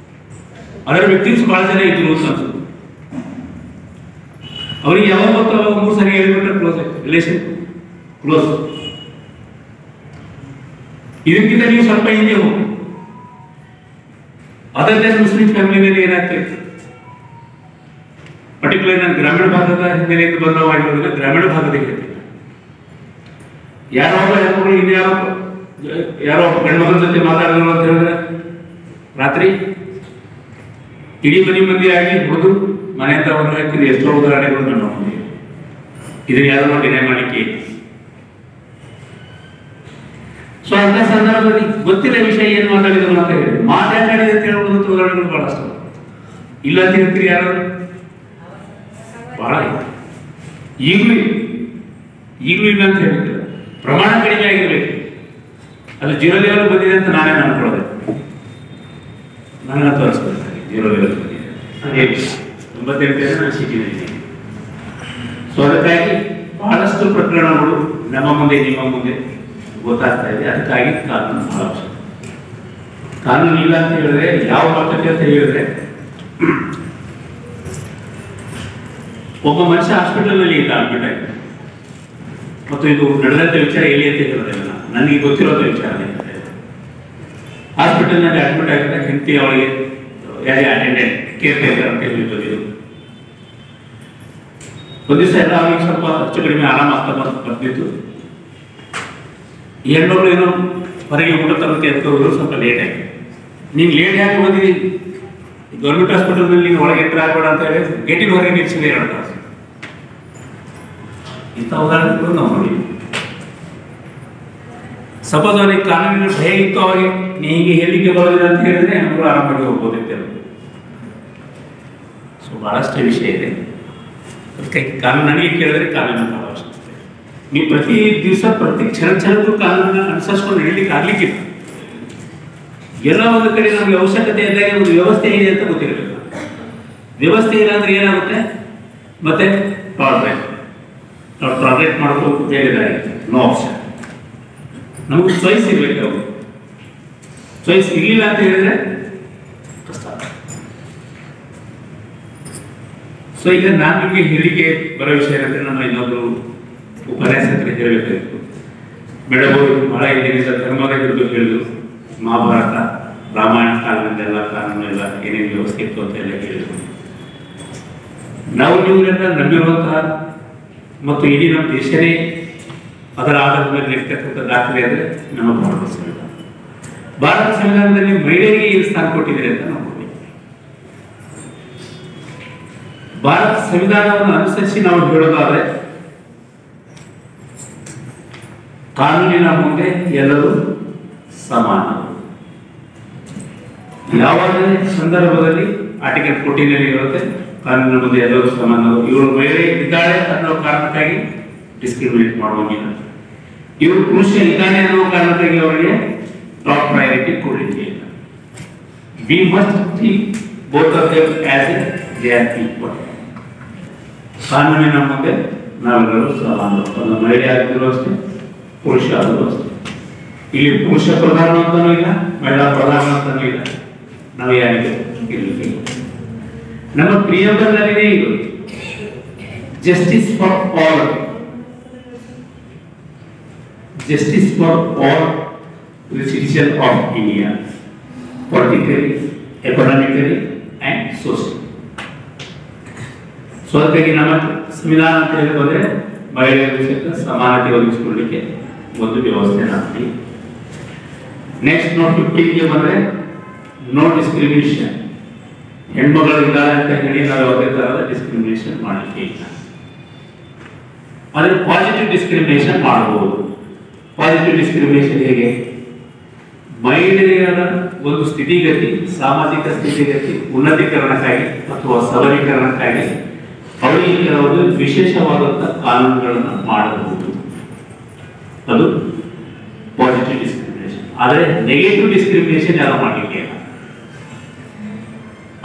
ಅದರ ವ್ಯಕ್ತಿಸ್ ಬಹಳ ಜನ ಇದ್ರು ಅಂತ ಅನ್ಸುತ್ತೆ. ಅವರಿಗೆ ಯಾವಾಗ ಗೊತ್ತು ಅವಾಗ 3 ಸರಿ ಹೇಳಿಬಿಟ್ರೆ ಕ್ಲೋಸ್ ಆಯ್ತು, ರಿಲೇಷನ್ ಕ್ಲೋಸ್. ಇದಕ್ಕಿಂತ ನೀವು ಸ್ವಲ್ಪ ಹಿಂದೆ ಹೋಗಿ ಅದರ ಮುಸ್ಲಿಂ ಫ್ಯಾಮಿಲಿನಲ್ಲಿ ಏನಾಗ್ತಾ ಇತ್ತು, ಪರ್ಟಿಕ್ಯುಲರ್ ನಾನು ಗ್ರಾಮೀಣ ಭಾಗದ ಹಿನ್ನೆಲೆಯಿಂದ ಬಂದವಾಗಿರೋದ್ರಿಂದ ಗ್ರಾಮೀಣ ಭಾಗದ ಹೇಳ್ತೀನಿ. ಯಾರೋ ಒಬ್ಬ ಹೆಣ್ಮಗಳು ಯಾರೋ ಒಬ್ಬ ಗಂಡ್ಮಗಳ ಜೊತೆ ಮಾತಾಡಿದ್ರು ಅಂತ ಹೇಳಿದ್ರೆ ರಾತ್ರಿ ಇಡೀ ಮಂದಿ ಆಗಿ ಹುಡುಗರು ಮನೆಯಿಂದ ಹೊರಗೆ ಹಾಕಿದ್ರೆ ಎಷ್ಟೋ ಉದಾಹರಣೆಗಳು ನಾನು ನೋಡ್ತೀವಿ. ಇದನ್ನ ಯಾರು ಡಿನೈ ಮಾಡಿಕೆ. ಸೊ ಅಂತ ಸಂದರ್ಭದಲ್ಲಿ ಗೊತ್ತಿಲ್ಲ ವಿಷಯ ಏನು ಮಾತಾಡಿದ್ರು ಅಂತ ಹೇಳಿ ಮಾತಾಡಿದೆ ಅಂತ ಹೇಳುವಂತ ಉದಾಹರಣೆಗಳು ಬಹಳಷ್ಟು ಇಲ್ಲ ಅಂತ ಹೇಳ್ತೀರಿ. ಯಾರು ಬಹಳ ಈಗಲೂ ಇಲ್ಲ ಅಂತ ಹೇಳಿದ್ರು. ಪ್ರಮಾಣ ಕಡಿಮೆ ಆಗಿರ್ಬೇಕು, ಅದು 0 ಲೆವೆಲ್ ಬಂದಿದೆ ಅಂತ ನಾನೇ ಅನ್ಕೊಳ್ಳೋದೆ, ನನಗಂತೂ ಅನಿಸ್ಕೊಳ್ತಾರೆ 0 ಲೆವೆಲ್ ಬಂದಿದೆ. 98 ನಾನು ಸಿಟಿನಲ್ಲಿ. ಸೊ ಅದಕ್ಕಾಗಿ ಬಹಳಷ್ಟು ಪ್ರಕರಣಗಳು ನಮ್ಮ ಮುಂದೆ ನಿಮ್ಮ ಮುಂದೆ ಗೊತ್ತಾಗ್ತಾ ಇದೆ. ಅದಕ್ಕಾಗಿ ಕಾನೂನು ಬಹಳ ಅವಶ್ಯಕ. ಕಾನೂನು ಇಲ್ಲ ಅಂತ ಹೇಳಿದ್ರೆ ಯಾವ ಮಾತುಕತೆ ಅಂತ ಹೇಳಿದ್ರೆ, ಒಬ್ಬ ಮನುಷ್ಯ ಹಾಸ್ಪಿಟಲ್ ನಲ್ಲಿ ಇದ್ದ ಅಡ್ಮಿಟ್ ಆಗಿ, ಮತ್ತು ಇದು ನಡೆದಂತ ವಿಚಾರ ಎಲ್ಲಿ ಅಂತ ಹೇಳೋದಿಲ್ಲ, ನನಗೆ ಗೊತ್ತಿರೋದ ವಿಚಾರ. ಹಾಸ್ಪಿಟಲ್ ನಲ್ಲಿ ಅಡ್ಮಿಟ್ ಆಗಿದ್ದ ಹೆಂಡತಿ ಅವಳಿಗೆ ಯಾರೇ ಅಟೆಂಡೆಂಟ್ ಕೇರ್ ಟೇಕರ್ ಅಂತ ಹೇಳಿದ್ದು. ಒಂದು ದಿವಸ ಎಲ್ಲ ಅವರಿಗೆ ಸ್ವಲ್ಪ ಹೆಚ್ಚು ಕಡಿಮೆ ಆರಾಮ ಆಗ್ತಾ ಬರ್ತಿತ್ತು. ಈ ಹೆಣ್ಮಗಳು ಏನೋ ಹೊರಗೆ ಊಟ ತರೋಕೆ ಅಂತ ಹೋದ್ರು, ಸ್ವಲ್ಪ ಲೇಟ್ ಆಗಿ. ನೀನು ಲೇಟ್ ಯಾಕೆ ಬಂದಿದ್ದೀ, ಗೌರ್ಮೆಂಟ್ ಹಾಸ್ಪಿಟಲ್ನಲ್ಲಿ ನೀನು ಒಳಗೆ ಎಂಟ್ರ್ ಆಗಬೇಡ ಅಂತ ಹೇಳಿ ಗೇಟಿನ ಹೊರಗೆ ನಿಲ್ಸಿದೆ 2 ತಾಸು. ಇಂಥ ಉದಾಹರಣೆಗಳು ನಾವು ನೋಡಿ. ಸಪೋಸ್ ಅವರಿಗೆ ಕಾನೂನಿನ ಭಯ ಇತ್ತು, ಅವಾಗ ನೀ ಹೀಗೆ ಹೇಳಿಕೆ ಬರೋದಿಲ್ಲ ಅಂತ ಹೇಳಿದ್ರೆ ಹೆಣ್ಮಗಳು ಆರಾಮಾಗಿ ಹೋಗ್ಬೋದಿತ್ತು. ಸೊ ಬಹಳಷ್ಟು ವಿಷಯ ಇದೆ. ಅದಕ್ಕೆ ಕಾನೂನು ನನಗೆ ಕೇಳಿದ್ರೆ ಕಾನೂನು ಬಹಳ ಅವಶ್ಯಕತೆ. ನೀವು ಪ್ರತಿ ದಿವಸ ಪ್ರತಿ ಕ್ಷಣಕ್ಕೂ ಕಾನೂನನ್ನ ಅನುಸರಿಸ್ಕೊಂಡು ಹೇಳಲಿಕ್ಕೆ ಆಗ್ಲಿಕ್ಕಿಲ್ಲ. ಎಲ್ಲ ಒಂದು ಕಡೆ ನಮಗೆ ಅವಶ್ಯಕತೆ ಇದ್ದಾಗ ಒಂದು ವ್ಯವಸ್ಥೆ ಇದೆ ಅಂತ ಗೊತ್ತಿರಬೇಕು. ವ್ಯವಸ್ಥೆ ಇಲ್ಲ ಅಂದ್ರೆ ಏನಾಗುತ್ತೆ, ಮತ್ತೆ ಟಾಲರೇಟ್ ಮಾಡೋದು ಬೇರೆ ನೋ ಆಪ್ಷನ್. ನಮಗೆ ಚಾಯ್ಸ್ ಇರಬೇಕು. ಅವರು ಚಾಯ್ಸ್ ಇರಲಿಲ್ಲ ಅಂತ ಹೇಳಿದ್ರೆ ಕಷ್ಟ. ಸೊ ಈಗ ನಾನು ನಿಮಗೆ ಹೇಳಿಕೆ ಬರೋ ವಿಷಯ ಏನಂದ್ರೆ, ನಮ್ಮ ಇನ್ನೊಂದು ಉಪನ್ಯಾಸಕರು ಹೇಳಬೇಕಾಗಿತ್ತು. ಮೇಡಮ್ ಅವರು ಬಹಳ ಹಿಂದಿನಿಂದ ಧರ್ಮದ ಕುರಿತು ಹೇಳಿದ್ರು. ಮಹಾಭಾರತ ರಾಮಾಯಣ ಕಾಲದಲ್ಲೆಲ್ಲ ಕಾನೂನು ಎಲ್ಲ ಏನೇನು ವ್ಯವಸ್ಥೆ ಇತ್ತು ಅಂತ ಎಲ್ಲ ಹೇಳಿದ್ರು. ನಾವು ನೀವೆಲ್ಲ ನಂಬಿರುವಂತಹ ಮತ್ತು ಇಡೀ ನಮ್ಮ ದೇಶನೇ ಅದರ ಆಧಾರದ ಮೇಲೆ ಇರ್ತಕ್ಕಂಥ ದಾಖಲೆ ಅಂದರೆ ನಮ್ಮ ಭಾರತ ಸಂವಿಧಾನ. ಭಾರತ ಸಂವಿಧಾನದಲ್ಲಿ ಮಹಿಳೆಯರಿಗೆ ಏನು ಸ್ಥಾನ ಕೊಟ್ಟಿದ್ದಾರೆ ಅಂತ ನಾವು ನೋಡಿ. ಭಾರತ ಸಂವಿಧಾನವನ್ನು ಅನುಸರಿಸಿ ನಾವು ಹೇಳೋದಾದ್ರೆ, ಕಾನೂನಿನ ಮುಂದೆ ಎಲ್ಲರೂ ಸಮಾನ. ಯಾವುದೇ ಸಂದರ್ಭದಲ್ಲಿ ಆರ್ಟಿಕಲ್ 14 ಇರುತ್ತೆ, ಕಾನೂನಿನ ಮುಂದೆ ಎಲ್ಲರೂ ಸಮಾನರು. ಇವರು ಮಹಿಳೆ ಇದ್ದಾಳೆ ಅನ್ನೋ ಕಾರಣಕ್ಕಾಗಿ ಡಿಸ್ಕ್ರಿಮಿನೇಟ್ ಮಾಡುವಂಗಿಲ್ಲ. ಇವರು ಪುರುಷ ಇದ್ದಾನೆ ಅನ್ನೋ ಕಾರಣಕ್ಕಾಗಿ ಅವರಿಗೆ ಟಾಪ್ ಪ್ರಯಾರಿಟಿ ಕೊಡಲಿಕ್ಕೆ ಇಲ್ಲ. We must think both of them as they are equal. ಕಾನೂನಿನ ಮುಂದೆ ನಾವೆಲ್ಲರೂ ಸಮಾನರು. ಒಂದು ಮಹಿಳೆ ಆಗಿದ್ರು ಅಷ್ಟೇ, ಪುರುಷ ಆದರೂ ಅಷ್ಟೇ. ಇಲ್ಲಿ ಪುರುಷ ಪ್ರಧಾನ ಅಂತನೂ ಇಲ್ಲ, ಮಹಿಳಾ ಪ್ರಧಾನ ಅಂತನೂ ಇಲ್ಲ. ನಾವು ಯಾರಿಗೆ ಇರಲಿಕ್ಕೆ ನಮ್ಮ ಪ್ರಿಯಂಬರದಲ್ಲಿದೆ ಇದು justice for all. Justice for all citizens of India, politically, economically and socially. So ಅದಕ್ಕಾಗಿ ನಮ್ಮ ಸಂವಿಧಾನ ಅಂತ ಹೇಳಿ ಬಂದರೆ ಮಹಿಳೆಯರ ವಿಷಯಕ್ಕೆ ಸಮಾನತೆ ಒದಗಿಸಿಕೊಳ್ಳಲಿಕ್ಕೆ ಒಂದು ವ್ಯವಸ್ಥೆ ಆಗ್ತೀವಿ. ನೆಕ್ಸ್ಟ್ ನೋಟ್ 15ಗೆ ಬಂದರೆ ನೋ ಡಿಸ್ಕ್ರಿಮಿನೇಷನ್. ಹೆಣ್ಮಗಳು ಇದ್ದಾರೆ ಅಂತ ಹೇಳಿ ನಾವು ಯಾವುದೇ ತರಹದ ಡಿಸ್ಕ್ರಿಮಿನೇಷನ್ ಮಾಡಲಿಕ್ಕೆ ಇಲ್ಲ. ಆದರೆ ಪಾಸಿಟಿವ್ ಡಿಸ್ಕ್ರಿಮಿನೇಷನ್ ಮಾಡಬಹುದು. ಪಾಸಿಟಿವ್ ಡಿಸ್ಕ್ರಿಮಿನೇಷನ್ ಹೇಗೆ? ಮಹಿಳೆಯರ ಒಂದು ಸ್ಥಿತಿಗತಿ, ಸಾಮಾಜಿಕ ಸ್ಥಿತಿಗತಿ ಉನ್ನತೀಕರಣಕ್ಕಾಗಿ ಅಥವಾ ಸಬಲೀಕರಣಕ್ಕಾಗಿ ಅವರಿಗೆ ಕೆಲವೊಂದು ವಿಶೇಷವಾದಂತಹ ಕಾನೂನುಗಳನ್ನು ಮಾಡಬಹುದು. ಅದು ಪಾಸಿಟಿವ್ ಡಿಸ್ಕ್ರಿಮಿನೇಷನ್. ಆದರೆ ನೆಗೆಟಿವ್ ಡಿಸ್ಕ್ರಿಮಿನೇಷನ್ ಯಾರು ಮಾಡಲಿಕ್ಕೆ ಇಲ್ಲ.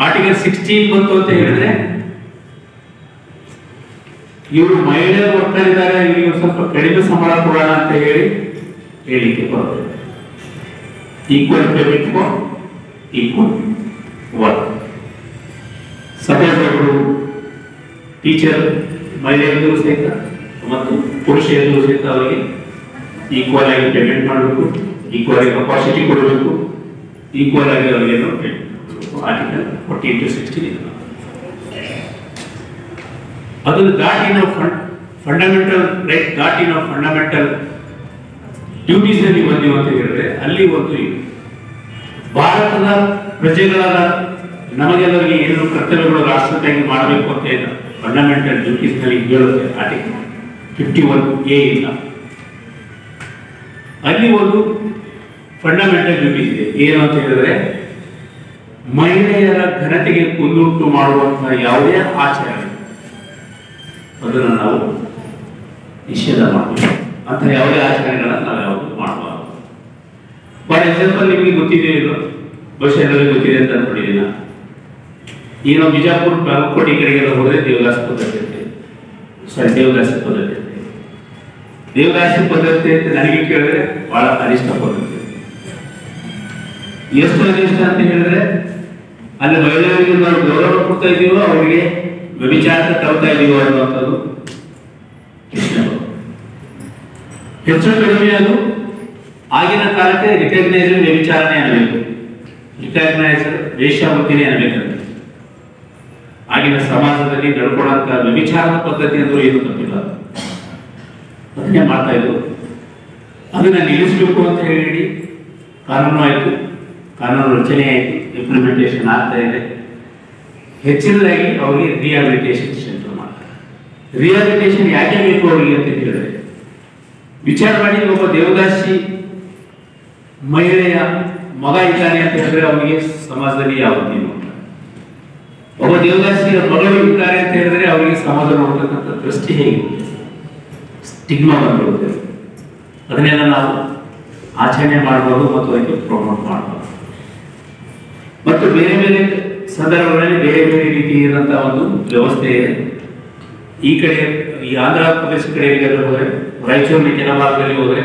ಆರ್ಟಿಕಲ್ 16 ಬಂತು ಅಂತ ಹೇಳಿದ್ರೆ ಇವರು ಮಹಿಳೆಯರು ಒಟ್ಟಾರಿದ್ದಾರೆ, ಇವರಿಗೆ ಸ್ವಲ್ಪ ಕಡಿಮೆ ಸಂಬಳ ಕೊಡೋಣ ಅಂತ ಹೇಳಿಕ್ಕೆ ಬರುತ್ತೆ. Equal payment for equal work. ಸಭೆಗಳು ಟೀಚರ್ ಮಹಿಳೆಯರಿಗೂ ಸಹಿತ ಮತ್ತು ಪುರುಷರಿಗೂ ಸಹಿತ ಅವರಿಗೆ ಈಕ್ವಲ್ ಆಗಿ ಪೇಮೆಂಟ್ ಮಾಡಬೇಕು, ಈಕ್ವಲ್ ಆಗಿ ಕೆಪಾಸಿಟಿ ಕೊಡಬೇಕು, ಈಕ್ವಲ್ ಆಗಿ ಅವರಿಗೆ ಆರ್ಟಿಕಲ್ 14 to 16 ಅದನ್ನು ದಾಟಿ ನಾವು ಫಂಡಮೆಂಟಲ್ ರೈಟ್ ದಾಟಿ ನಾವು ಫಂಡಮೆಂಟಲ್ ಡ್ಯೂಟೀಸ್ ಅಲ್ಲಿ ಬಂದೀವಿ ಅಂತ ಹೇಳಿದ್ರೆ ಅಲ್ಲಿ ಒಂದು ಭಾರತದ ಪ್ರಜೆಗಳಾದ ನಮಗೆಲ್ಲರಿಗೆ ಏನು ಕರ್ತವ್ಯಗಳು ರಾಷ್ಟ್ರಕ್ಕಾಗಿ ಮಾಡಬೇಕು ಅಂತ ಇಲ್ಲ, ಫಂಡಮೆಂಟಲ್ ಡ್ಯೂಟೀಸ್ ನಲ್ಲಿ ಹೇಳುತ್ತೆ ಆರ್ಟಿಕಲ್ 51A ಇಲ್ಲ. ಅಲ್ಲಿ ಒಂದು ಫಂಡಮೆಂಟಲ್ ಡ್ಯೂಟೀಸ್ ಇದೆ. ಏನು ಅಂತ ಹೇಳಿದ್ರೆ ಮಹಿಳೆಯರ ಘನತೆಗೆ ಕುಂದುಂಟು ಮಾಡುವಂತಹ ಯಾವುದೇ ಆಚರಣೆ ಅದನ್ನು ನಾವು ನಿಷೇಧ ಮಾಡಬೇಕು. ಅಂತ ಯಾವುದೇ ಆಚರಣೆಗಳನ್ನು ನಾವು ಯಾವುದು ಮಾಡಬಾರದು. ಫಾರ್ ಎಕ್ಸಾಂಪಲ್ ನಿಮಗೆ ಗೊತ್ತಿದೆ, ಇದು ಬಹುಶಃ ಎಲ್ಲರಿಗೂ ಗೊತ್ತಿದೆ ಅಂತ ಅನ್ಕೊಂಡಿದ್ದೀನಿ. ಈಗ ನಾವು ಬಿಜಾಪುರ ಬಾಗಲಕೋಟೆ ಕಡೆಗೆಲ್ಲ ಹೋದರೆ ದೇವದಾಸಿ ಪದ್ಧತಿ ಇದೆ. ದೇವದಾಸಿ ಪದ್ಧತಿ ಇದೆ. ದೇವದಾಸಿ ಪದ್ಧತಿ ಅಂತ ನನಗೆ ಕೇಳಿದ್ರೆ ಬಹಳ ಅನಿಷ್ಟ ಪದ್ಧತಿ. ಎಷ್ಟು ಅನಿಷ್ಟ ಅಂತ ಹೇಳಿದ್ರೆ ಅಲ್ಲಿ ಮಹಿಳೆಯರಿಗೆ ನಾವು ಗೌರವ ಕೊಡ್ತಾ ಇದ್ದೀವೋ ಅವರಿಗೆ ವ್ಯಭಿಚಾರಕ್ಕೆ ತರ್ತಾ ಇದ್ದೀವೋ ಅನ್ನುವಂಥದ್ದು ಹೆಚ್ಚು ಕಡಿಮೆ. ಅದು ಆಗಿನ ಕಾಲಕ್ಕೆ ರಿಕಗ್ನೈಸ್ಡ್ ವ್ಯಭಿಚಾರನೆ ಅನ್ನಬೇಕು, ರಿಕಗ್ನೈಸ್ಡ್ ವೇಶ್ಯಾವೃತ್ತಿನೇ ಅನ್ನಬೇಕು. ಆಗಿನ ಸಮಾಜದಲ್ಲಿ ನಡ್ಕೊಳ್ಳುವಂತ ವ್ಯಭಿಚಾರದ ಪದ್ಧತಿ ಅಂದ್ರೂ ಏನು ತಪ್ಪಿಲ್ಲ, ಅದನ್ನೇ ಮಾಡ್ತಾ ಇದ್ರು. ಅದನ್ನ ನಿಲ್ಲಿಸಬೇಕು ಅಂತ ಹೇಳಿ ಕಾನೂನು ಆಯಿತು, ಕಾನೂನು ರಚನೆ ಆಯಿತು, ಇಂಪ್ಲಿಮೆಂಟೇಷನ್ ಆಗ್ತಾ ಇದೆ. ಹೆಚ್ಚಿನದಾಗಿ ಅವರಿಗೆ ರಿಹಾಬಿಲಿಟೇಷನ್ ಸೆಂಟರ್ ಮಾಡ್ತಾರೆ. ರಿಹಾಬಿಲಿಟೇಷನ್ ಯಾಕೆ ಬೇಕು ಅವರಿಗೆ ಅಂತ ಹೇಳಿದ್ರೆ, ವಿಚಾರ ಮಾಡಿ ಒಬ್ಬ ದೇವದಾಸಿ ಮಹಿಳೆಯ ಮಗ ಇದ್ದಾನೆ ಅಂತ ಹೇಳಿದ್ರೆ ಅವನಿಗೆ ಸಮಾಜದಲ್ಲಿ ಯಾವತ್ತೇನು, ಒಬ್ಬ ದೇವದಾಸಿಯ ಮಗಳು ಇದ್ದಾರೆ ಅಂತ ಹೇಳಿದ್ರೆ ಅವರಿಗೆ ಸಮಾಜ ನೋಡ್ತಕ್ಕಂಥ ದೃಷ್ಟಿ ಹೇಗಿರುತ್ತೆ, ಸ್ಟಿಗ್ಮಾ ಬಂದಿರುತ್ತೆ. ಅದನ್ನೆಲ್ಲ ನಾವು ಆಚರಣೆ ಮಾಡಬಹುದು ಮತ್ತು ಅದಕ್ಕೆ ಪ್ರಮೋಟ್ ಮಾಡಬಹುದು. ಮತ್ತು ಬೇರೆ ಬೇರೆ ಸಂದರ್ಭಗಳಲ್ಲಿ ಬೇರೆ ಬೇರೆ ರೀತಿಯಾದಂತಹ ಒಂದು ವ್ಯವಸ್ಥೆ ಇದೆ. ಈ ಕಡೆ ಈ ಆಂಧ್ರ ಪ್ರದೇಶ ಕಡೆಗೆಲ್ಲ ಹೋದರೆ, ರಾಯಚೂರಿನ ಕೆಲ ಭಾಗದಲ್ಲಿ ಹೋದರೆ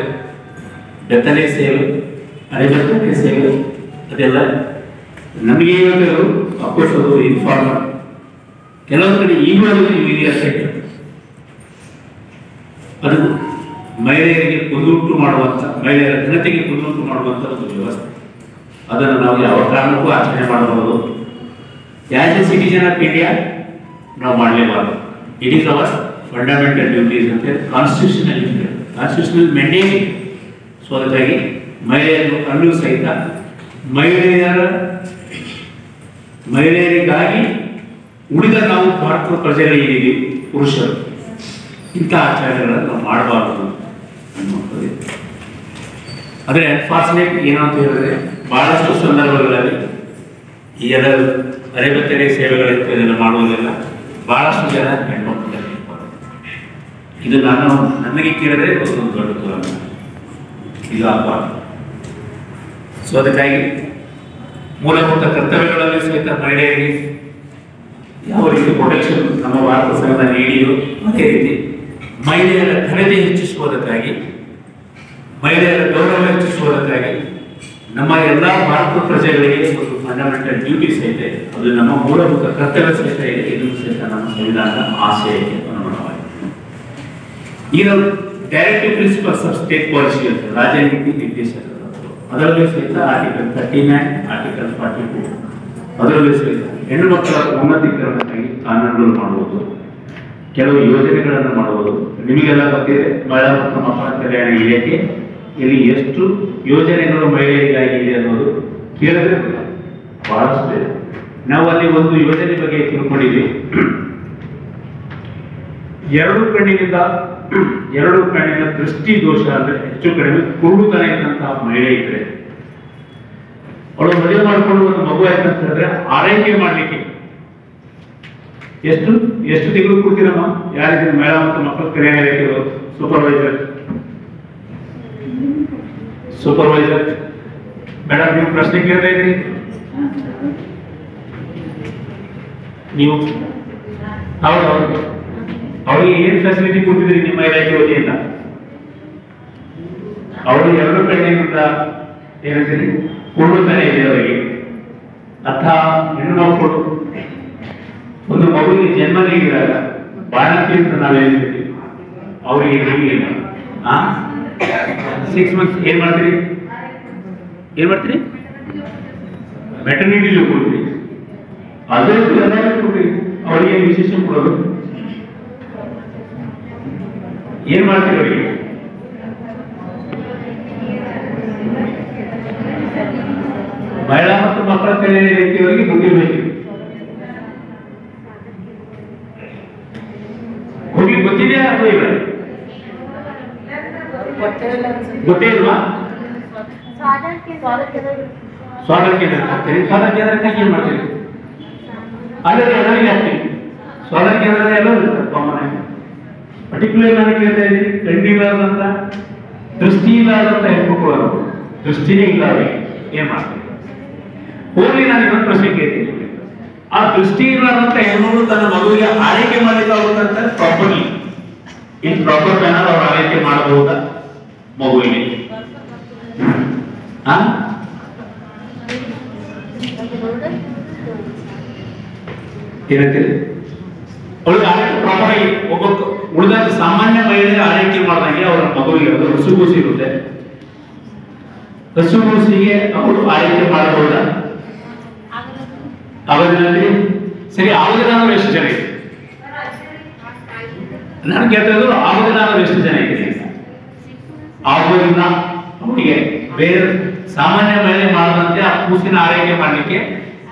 ಬೆತ್ತಲೆ ಸೇವೆ, ಅರೆಬೆತ್ತಲೆ ಸೇವೆ ಅದೆಲ್ಲ ನಮಗೆ ಹೇಳೋದು ಅಫ್ಕೋರ್ಸ್ ಅದು ಇನ್ಫಾರ್ಮಲ್. ಕೆಲವೊಂದು ಕಡೆ ಈಗಲೂ ಇದೆ ಅಂತ ಹೇಳಿ ಅದು ಮಹಿಳೆಯರಿಗೆ ಕುಂದುಂಟು ಮಾಡುವಂಥ, ಮಹಿಳೆಯರ ಘನತೆಗೆ ಕುಂದುಂಟು ಮಾಡುವಂಥ ಒಂದು ವ್ಯವಸ್ಥೆ. ಅದನ್ನು ನಾವು ಯಾವ ಕಾರಣಕ್ಕೂ ಆಚರಣೆ ಮಾಡಬಹುದು. As a citizen of India ನಾವು ಮಾಡಲೇಬಾರದು. It is our fundamental duties ಅಂತ ಕಾನ್ಸ್ಟಿಟ್ಯೂಷನಲ್ ಮೆಂಡೇಟ್. ಸೊ ಅದಕ್ಕಾಗಿ ಮಹಿಳೆಯರು ಅಲ್ಲೂ ಸಹಿತ ಮಹಿಳೆಯರಿಗಾಗಿ ಉಳಿದ ನಾವು ಭಾರತದ ಪ್ರಜೆಗಳಿದ್ದೀವಿ, ಪುರುಷರು, ಇಂಥ ಆಚರಣೆಗಳನ್ನು ನಾವು ಮಾಡಬಾರದು ಅನ್ನುವಂಥದ್ದು. ಆದರೆ ಅನ್ಫಾರ್ಚುನೇಟ್ ಏನಂತ ಹೇಳಿದ್ರೆ ಬಹಳಷ್ಟು ಸಂದರ್ಭಗಳಲ್ಲಿ ಈ ಎಲ್ಲ ಅರೆಬೆತ್ತಲೆ ಸೇವೆಗಳಿತ್ತು ಇದನ್ನು ಮಾಡುವುದಿಲ್ಲ. ಬಹಳಷ್ಟು ಜನ ಹೆಣ್ಮಕ್ಳು ಇದು ನನಗೆ ಕೇಳಿದ್ರೆ ಒಂದು ದೊಡ್ಡ ದೂರ ಇದು ಆಗಬಾರ್ದು. ಸೊ ಅದಕ್ಕಾಗಿ ಮೂಲಭೂತ ಕರ್ತವ್ಯಗಳಲ್ಲಿ ಸಹಿತ ಮಹಿಳೆಯರಿಗೆ ಯಾವ ರೀತಿ ಪ್ರೊಟೆಕ್ಷನ್ ನಮ್ಮ ಭಾರತ ಸಂವಿಧಾನ ನೀಡಿಯೋ ಅದೇ ರೀತಿ ಮಹಿಳೆಯರ ಘನತೆ ಹೆಚ್ಚಿಸುವುದಕ್ಕಾಗಿ, ಮಹಿಳೆಯರ ಗೌರವ ಹೆಚ್ಚಿಸುವುದಕ್ಕಾಗಿ ನಮ್ಮ ಎಲ್ಲ ಭಾರತ ಪ್ರಜೆಗಳಿಗೆ ಒಂದು ಫಂಡಮೆಂಟಲ್ ಡ್ಯೂಟಿ ಸಹಿತ ಇದೆ. ಅದು ನಮ್ಮ ಮೂಲಭೂತ ಕರ್ತವ್ಯ ಸಹಿತ ಇದೆ. ಇದು ಸಹಿತ ನಮ್ಮ ಸಂವಿಧಾನದ ಆಶಯಕ್ಕೆ ಅನುಗುಣವಾಗಿದೆ. ಈಗ directive principles of state policy ಅಂತ ರಾಜ್ಯ ನೀತಿ ನಿರ್ದೇಶಕರು ಅದರಲ್ಲಿ ಸಹಿತ ಆರ್ಟಿಕಲ್ 39, ಆರ್ಟಿಕಲ್ 42 ಅದರಲ್ಲಿ ಸಹಿತ ಹೆಣ್ಣು ಮಕ್ಕಳ ಉನ್ನತೀಕರಣಕ್ಕಾಗಿ ಕಾನೂನುಗಳು ಮಾಡುವುದು, ಕೆಲವು ಯೋಜನೆಗಳನ್ನು ಮಾಡುವುದು. ನಿಮಗೆಲ್ಲ ಗೊತ್ತಿದೆ ಮಹಿಳಾ ಮತ್ತು ಮಕ್ಕಳ ಕಲ್ಯಾಣ ಇಲಾಖೆ ಇಲ್ಲಿ ಎಷ್ಟು ಯೋಜನೆಗಳು ಮಹಿಳೆಯರಿಗಾಗಿ ಇದೆ ಅನ್ನೋದು ಕೇಳಿದ್ರೆ ಬಹಳಷ್ಟು ಇದೆ. ನಾವು ಅಲ್ಲಿ ಒಂದು ಯೋಜನೆ ಬಗ್ಗೆ ತಿಳ್ಕೊಂಡಿದ್ದೀವಿ. ಎರಡು ಕಣ್ಣಿನ ದೃಷ್ಟಿ ದೋಷ ಅಂದ್ರೆ ಹೆಚ್ಚು ಕಡಿಮೆ ಕುರುಡುತನ ಇದ್ದಂತಹ ಮಹಿಳೆ ಇದ್ರೆ ಅವಳು ಮದುವೆ ಮಾಡಿಕೊಂಡು ಒಂದು ಮಗು ಆಯ್ತು ಅಂತ ಹೇಳಿದ್ರೆ ಆರೈಕೆ ಮಾಡ್ಲಿಕ್ಕೆ ಎಷ್ಟು ತಿಂಗಳು ಕೊಡ್ತೀರಮ್ಮ? ಯಾರಿದ್ರೆ ಮಹಿಳಾ ಮತ್ತು ಮಕ್ಕಳ ಕಲ್ಯಾಣ ಇಲಾಖೆ ಸೂಪರ್ವೈಸರ್ ಮೇಡಮ್, ನೀವು ಪ್ರಶ್ನೆ ಕೇಳ್ತಾ ಇದ್ರಿ. ನೀವು ಹೌದು ಅವರಿಗೆ ಏನ್ ಫೆಸಿಲಿಟಿ ಕೊಟ್ಟಿದ್ರಿ ನಿಮ್ಮ ಇಲಾಖೆ ವತಿಯಿಂದ? ಅವರು ಎರಡು ಕಡೆಯಿಂದ ಏನಂತೀರಿ ಕೊಡುತ್ತಾನೆ ಇದೆ ಅವರಿಗೆ. ಅಥವಾ ಹೆಣ್ಣು ಮಕ್ಕಳು ಒಂದು ಮಗುವಿಗೆ ಜನ್ಮ ನೀಡಿದಾಗ ಬಾಣಂತಿ ಅಂತ ನಾವೇನ್ ಹೇಳ್ತೀವಿ, ಅವರಿಗೆ ಹೀಗೆ 6 ಮಂತ್ಸ್ ಏನ್ ಮಾಡ್ತೀರಿ ಮೆಟರ್ನಿಟಿ ಲೀವ್ ಕೊಡ್ತೀರಿ. ಅದೇ ಕೊಡ್ತೀರಿ. ಅವರಿಗೆ ವಿಶೇಷ ಕೊಡೋದು ಏನ್ ಮಾಡ್ತೀರಿ? ಅವರಿಗೆ ಮಹಿಳಾ ಮತ್ತು ಮಕ್ಕಳ ಕಲ್ಯಾಣ ಇಲಾಖೆಯವರಿಗೆ ಗೊತ್ತಿರಬೇಕು. ಹೋಗಿ ಗೊತ್ತಿದೆಯಾ ಅಥವಾ ಇಲ್ಲ? ಗೊತ್ತೇ ಇಲ್ವಾ? ಸ್ವಾಗತ ಕೇಂದ್ರ ಸ್ವಾಗತ ಕೇಂದ್ರಕ್ಕಾಗಿ ಏನ್ ಮಾಡ್ತೀರಿ? ಅಲ್ಲದೆ ಎಲ್ಲರಿಗೆ ಹಾಕ್ತೀವಿ. ಸ್ವಾಗತ ಕೇಂದ್ರದ ಎಲ್ಲರೂ ಇರ್ತಾರೆ ಕಾಮನ್ ಆಗಿ. ಪರ್ಟಿಕ್ಯುಲರ್ ನಾನು ಕೇಳ್ತಾ ಇದ್ದೀನಿ, ಕಣ್ಣಿಲ್ಲಾರ್ದಂತ ದೃಷ್ಟಿ ಇಲ್ಲಾರ್ದಂತ ಹೆಣ್ಮಕ್ಳು ದೃಷ್ಟಿನೇ ಇಲ್ಲ ಅವರಿಗೆ ಏನ್ ಮಾಡ್ತೀವಿ? ಹೋಗ್ಲಿ, ನಾನು ಇನ್ನೊಂದು ಪ್ರಶ್ನೆ ಕೇಳ್ತೀನಿ. ಆ ದೃಷ್ಟಿ ಇಲ್ಲಾರ್ದಂತ ಹೆಣ್ಮಗಳು ತನ್ನ ಮಗುವಿಗೆ ಆರೈಕೆ ಮಾಡಲಿಕ್ಕೆ ಆಗುತ್ತಂತ ಪ್ರಾಪರ್ಲಿ ಇನ್ ಪ್ರಾಪರ್ ಮ್ಯಾನರ್ ಅವ್ರು ಆರೈಕೆ ಮಾಡಬಹುದಾ ಮಗುವಿಗೆ? ಏನಂತೀರಿ? ಅವಳಿಗೆ ಆರೈಕೆ ಪ್ರಾಪರ್ ಆಗಿ ಒಬ್ಬ ಉಳಿದ ಸಾಮಾನ್ಯ ಮಹಿಳೆ ಆರೈಕೆ ಮಾಡಿದಂಗೆ ಅವರ ಮಗುವಿಗೆ ಅದು ಹಸುಗೂಸಿ ಇರುತ್ತೆ. ಹಸುಗೂಸಿಗೆ ಅವಳು ಆರೈಕೆ ಮಾಡಬಹುದಾ? ಅವಧಿನಲ್ಲಿ ಸರಿ, ಅವಧಿನಾದ್ರು ಎಷ್ಟು ಜನ ಇದೆ? ನಾನು ಕೇಳ್ತಾ ಇದ್ರು ಅವಧಿನಾದ್ರು ಎಷ್ಟು ಜನ ಇದೆ? ಅವಧಿನ ಅವನಿಗೆ ಬೇರೆ ಸಾಮಾನ್ಯ ಮಹಿಳೆ ಮಾಡದಂತೆ ಆ ಕೂಸಿನ ಆರೈಕೆ ಮಾಡಲಿಕ್ಕೆ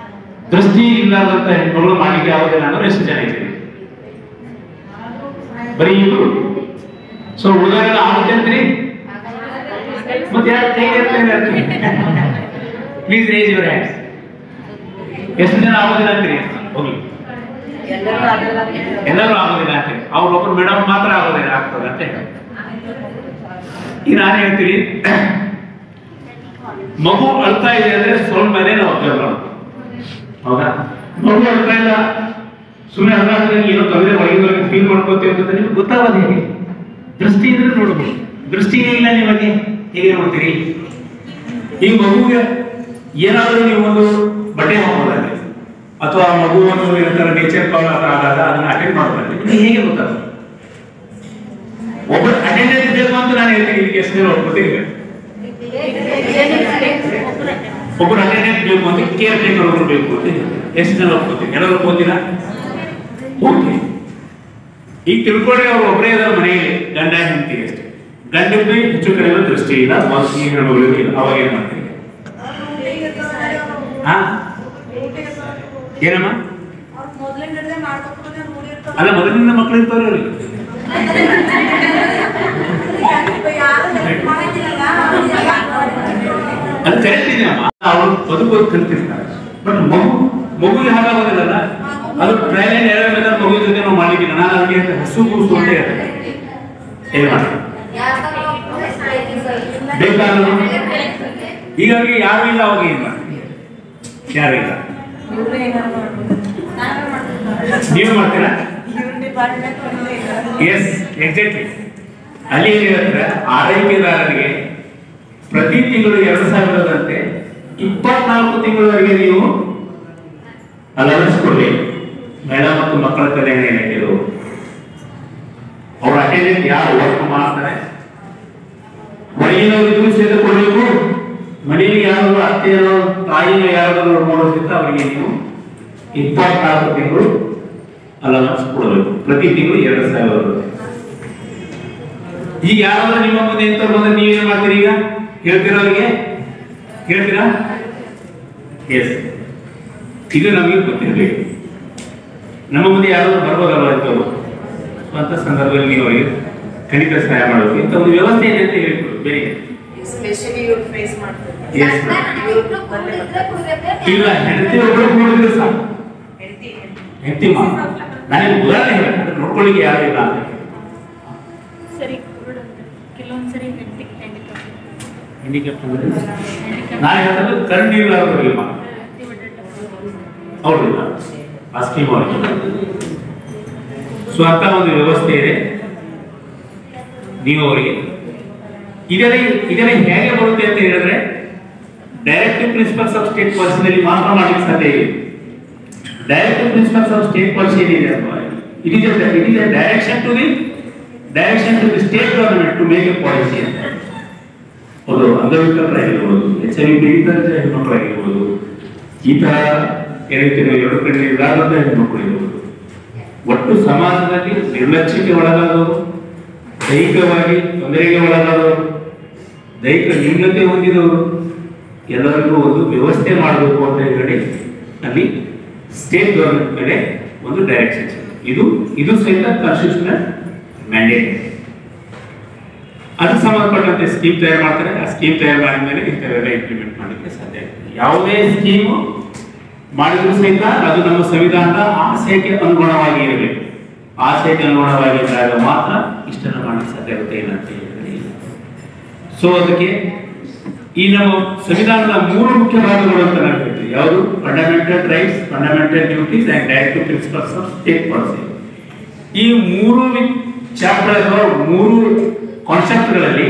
ದೃಷ್ಟಿ ಇಲ್ಲದಂತ ಹೆಣ್ಮಗಳು ಮಾಡಲಿಕ್ಕೆ ಅವಧಿನಾದ್ರು ಎಷ್ಟು ಜನ ಇದೆ? ಬರೀ ಇಬ್ರು. ಸೊ ಉಳಿದವರೆಲ್ಲ ಆಗುತ್ತೆ ಅಂತ್ರಿ? ಮತ್ತೆ ಪ್ಲೀಸ್ ರೇಸ್ ಯುವರ್ ಹ್ಯಾಂಡ್ಸ್. ಎಷ್ಟು ಜನ ಆಗೋದಿಲ್ಲ ಅಂತೀರಿ? ಹೋಗ್ಲಿ, ಎಲ್ಲರೂ ಆಗೋದಿಲ್ಲ ಅಂತೀರಿ. ಅವ್ರೊಬ್ರು ಮೇಡಮ್ ಮಾತ್ರ ಆಗೋದಿಲ್ಲ ಆಗ್ತದೆ ಅಂತ ಹೇಳಿ. ಈಗ ನಾನು ಹೇಳ್ತೀರಿ, ಮಗು ಅಳ್ತಾ ಇದೆ ಅಂದ್ರೆ ಸ್ವಲ್ಪ ಮೇಲೆ ನಾವು ಅಬ್ಸರ್ವ್ ಮಾಡೋದು. ಹೌದಾ? ಮಗು ಅಳ್ತಾ ಇಲ್ಲ, ಸುಮ್ಮನೆ ಅಲ್ಲಾದ್ರೆ ಏನೋ ಕವಿತೆ ಒಳಗೆ ಫೀಲ್ ಮಾಡ್ಕೋತೀವಿ ಅಂತ ನಿಮ್ಗೆ ಗೊತ್ತಾಗೋದು ಹೇಗೆ? ದೃಷ್ಟಿ ಇದ್ರೆ ನೋಡ್ಬೋದು. ದೃಷ್ಟಿನೇ ಇಲ್ಲ ನಿಮಗೆ, ಹೇಗೆ ನೋಡ್ತೀರಿ? ಈ ಮಗುವಿಗೆ ಏನಾದರೂ ನೀವು ಒಂದು ಬಟ್ಟೆ ಹಾಕೋದಾದ್ರೆ ಅಥವಾ ಮಗುವನ್ನು ಇರ್ತಾರೆ ನೇಚರ್ ಕಾಲ್ ಆದಾಗ ಅದನ್ನ ಅಟೆಂಡ್ ಮಾಡೋದಾದ್ರೆ ನಿಮಗೆ ಹೇಗೆ ಗೊತ್ತಾಗುತ್ತೆ? ಒಬ್ಬರು ಅಟೆಂಡೆನ್ಸ್ ಬೇಕು ಅಂತ ನಾನು ಹೇಳ್ತೀನಿ. ಇದಕ್ಕೆ ಎಷ್ಟು ಜನ ಒಪ್ಕೋತೀರಿ? ಒಬ್ಬರು ಅಟೆಂಡೆನ್ಸ್ ಬೇಕು ಅಂತ, ಕೇರ್ ಟೇಕರ್ ಒಬ್ರು ಬೇಕು ಅಂತ ಎಷ್ಟು ಜನ ಒಪ್ಕೋತೀರಿ? ಎಲ್ಲರೂ ಒಪ್ಕೋತೀರಾ? ಓಕೆ, ಈಗ ತಿಳ್ಕೊಂಡ್ರೆ ಅವ್ರು ಒಬ್ಬರೇ ಇದಾರೆ ಮನೆಯಲ್ಲಿ, ಗಂಡ ಹೆಂಡತಿ ಅಷ್ಟೇ. ಗಂಡಕ್ಕೆ ಹೆಚ್ಚು ಕಡಿಮೆ ದೃಷ್ಟಿ ಇಲ್ಲ, ಹೆಣ್ಣುಗಳಿಗೆ ಇಲ್ಲ. ಅವಾಗ ಏನ್ ಮಾಡ್ತೀವಿ? ಏನಮ್ಮ? ಅಲ್ಲ, ಮೊದಲಿನಿಂದ ಮಕ್ಕಳು ಇರ್ತಾವ್ರಿ ಅವ್ರಿಗೆ. ಅದು ಕರೆಕ್ಟ್ ಇದೆ ಅಮ್ಮ, ಅವರು ಬದುಕೋದು ಕಲ್ತಿರ್ತಾರೆ. ಬಟ್ ಮಗು ಸಾಕಾಗೋದಿಲ್ಲಲ್ಲ, ಅದು ಟ್ರಯಲ್ ಅಂಡ್ ಎರರ್ ಮೆಥಡ್ ಮಗು ಜೊತೆ ನಾವು ಮಾಡ್ಲಿಕ್ಕಿಲ್ಲ. ನಾನು ಅದಕ್ಕೆ ಹಸು ಕೂಸು ಅಂತ ಹೇಳ್ತೇನೆ. ಏನ್ ಮಾಡಿ ಬೇಕಾದ್ರೂ ಹೀಗಾಗಿ ಯಾರು ಇಲ್ಲ, ಅವಾಗ ಏನ್ ಮಾಡಿ, ಯಾರು ಇಲ್ಲ, ನೀವು ಮಾಡ್ತೀರಾ? Yes, exactly. ಅಲ್ಲಿ ಏನಿರುತ್ತೆ, ಆರೈಕೆದಾರರಿಗೆ ಪ್ರತಿ ತಿಂಗಳು 2,000ದಂತೆ 24 ತಿಂಗಳವರೆಗೆ ನೀವು ಅಲವನ್ಸ್ ಕೊಡಿ. ಮಹಿಳಾ ಮತ್ತು ಮಕ್ಕಳ ಕಲ್ಯಾಣ ಇಲಾಖೆದು ಅವ್ರ ಅಟೆಂಡೆಂಟ್ ಯಾರು ವರ್ಕ್ ಮಾಡ್ತಾರೆ, ಹೊರಗಿನವರು ಇದನ್ನು ಸೇರಿ ಕೊಡಬೇಕು. ಮನೆಯಲ್ಲಿ ಯಾರು ಅತ್ತೆಯೋ ತಾಯಿಯೋ ಯಾರಾದರೂ ನೋಡೋದ್ರಿಂದ ಅವರಿಗೆ ನೀವು 24 ತಿಂಗಳು ಅಲವನ್ಸ್ ಕೊಡಬೇಕು. ಪ್ರತಿ ತಿಂಗಳು 2,000. ಈಗ ಯಾರಾದ್ರೂ ನಿಮ್ಮ ಮುಂದೆ ಎಂತ ಬಂದ್ರೆ ನೀವೇನ್ ಮಾಡ್ತೀರಿ? ಈಗ ಹೇಳ್ತೀರಾ ಅವರಿಗೆ? ಹೇಳ್ತೀರಾ? ಎಸ್, ಇದು ನಮಗೆ ಗೊತ್ತಿರಬೇಕು. ನಮ್ಮ ಮುಂದೆ ಯಾರಾದ್ರೂ ಬರ್ಬೋದಲ್ವ ಅಂತವ್ರು, ಅಂತ ಸಂದರ್ಭದಲ್ಲಿ ನೀವು ಅವರಿಗೆ ಖಂಡಿತ ಸಹಾಯ ಮಾಡಬೇಕು. ಇಂಥ ಒಂದು ವ್ಯವಸ್ಥೆ ಇದೆ ಅಂತ ಹೇಳ್ಕೊಡು. ಬೇರೆ ಇಲ್ಲ, ಹೆಂಡತಿ ಒಬ್ಬರು ನೋಡಿದ್ರೆ ಸಾಕು. ಹೆಂಡತಿ ನನಗೆ ಉದಾಹರಣೆ ಹೇಳ, ನೋಡ್ಕೊಳ್ಳಿಕ್ಕೆ ಯಾರು ಇಲ್ಲ ಅಂತ. ಸರಿ, ಕೆಲವೊಂದ್ಸರಿ ಹ್ಯಾಂಡಿಕ್ಯಾಪ್ ಅಂದ್ರೆ ನಾನು ಹೇಳಿದ್ರೆ ಕರೆಂಟ್ ಇಲ್ಲ ಅವರಿಗೆ ಅವ್ರಿಲ್ಲ, ಆ ಸ್ಕೀಮ್ ಅವರಿಗೆ. ಸೊ ಅಂತ ಒಂದು ವ್ಯವಸ್ಥೆ ಇದೆ. ನೀವು ಅವರಿಗೆ ಇದರಲ್ಲಿ ಹೇಗೆ ಬರುತ್ತೆ ಅಂತ ಹೇಳಿದ್ರೆ, ಡೈರೆಕ್ಟಿವ್ ಪ್ರಿನ್ಸಿಪಲ್ಸ್ ಆಫ್ ಸ್ಟೇಟ್ ಪಾಲಿಸಿನಲ್ಲಿ ಮಾತ್ರ ಮಾಡಲಿಕ್ಕೆ ಸಾಧ್ಯ ಇದೆ. Directive principles of state policy ಏನಿದೆ ಅಲ್ವಾ, it is a direction to the state government to make a policy ಅಂತ. ಅದು ಅಂಗವಿಕಲರಾಗಿರ್ಬೋದು, HIV ಪೀಡಿತ ಹೆಣ್ಮಕ್ಳಾಗಿರ್ಬೋದು, ಈ ತರ ಏನೈತೆ 2 ಕಡೆ ಇರಲಾರದ ಹೆಣ್ಮಕ್ಳಿರ್ಬೋದು, ಒಟ್ಟು ಸಮಾಜದಲ್ಲಿ ನಿರ್ಲಕ್ಷ್ಯಕ್ಕೆ ಒಳಗಾದವರು, ದೈಹಿಕವಾಗಿ ತೊಂದರೆಗೆ ಒಳಗಾದವರು, ದೈಹಿಕ ನ್ಯೂನತೆ ಹೊಂದಿದವರು ಎಲ್ಲರಿಗೂ ಒಂದು ವ್ಯವಸ್ಥೆ ಮಾಡಬೇಕು ಅಂತ ಹೇಳಿ ಅಲ್ಲಿ ಸ್ಟೇಟ್ ಗವರ್ಮೆಂಟ್ ಕಡೆ ಒಂದು ಡೈರೆಕ್ಷನ್. ಇದು ಸಹಿತ ಕಾನ್ಸ್ಟಿಟ್ಯೂಷನಲ್ ಮ್ಯಾಂಡೇಟ್. ಅದಕ್ಕೆ ಸಂಬಂಧಪಟ್ಟಂತೆ ಸ್ಕೀಮ್ ತಯಾರು ಮಾಡ್ತಾರೆ. ಆ ಸ್ಕೀಮ್ ತಯಾರು ಮಾಡಿದ ಮೇಲೆ ಇಂಥವೆಲ್ಲ ಇಂಪ್ಲಿಮೆಂಟ್ ಮಾಡಲಿಕ್ಕೆ ಸಾಧ್ಯ ಆಗ್ತದೆ. ಯಾವುದೇ ಸ್ಕೀಮು ಮಾಡಿದ್ರು ಸಹಿತ ಅದು ನಮ್ಮ ಸಂವಿಧಾನದ ಆಶಯಕ್ಕೆ ಅನುಗುಣವಾಗಿ ಇರಬೇಕು. ಆಶಯಕ್ಕೆ ಅನುಗುಣವಾಗಿದ್ದಾಗ ಮಾತ್ರ ಇಷ್ಟನ್ನು ಮಾಡಲಿಕ್ಕೆ ಸಾಧ್ಯ ಆಗುತ್ತೆ ಏನಂತ ಹೇಳಿದ್ರೆ. ಸೊ ಅದಕ್ಕೆ ಈ ನಮ್ಮ ಸಂವಿಧಾನದ 3 ಮುಖ್ಯ ಭಾಗಗಳು ಅಂತ ನಾವು ಹೇಳ್ತೀವಿ. ಯಾವುದು? Fundamental rights, fundamental duties and directive principles of state policy. ಈ 3 ಚಾಪ್ಟರ್ ಅಥವಾ 3 ಕಾನ್ಸೆಪ್ಟ್ಗಳಲ್ಲಿ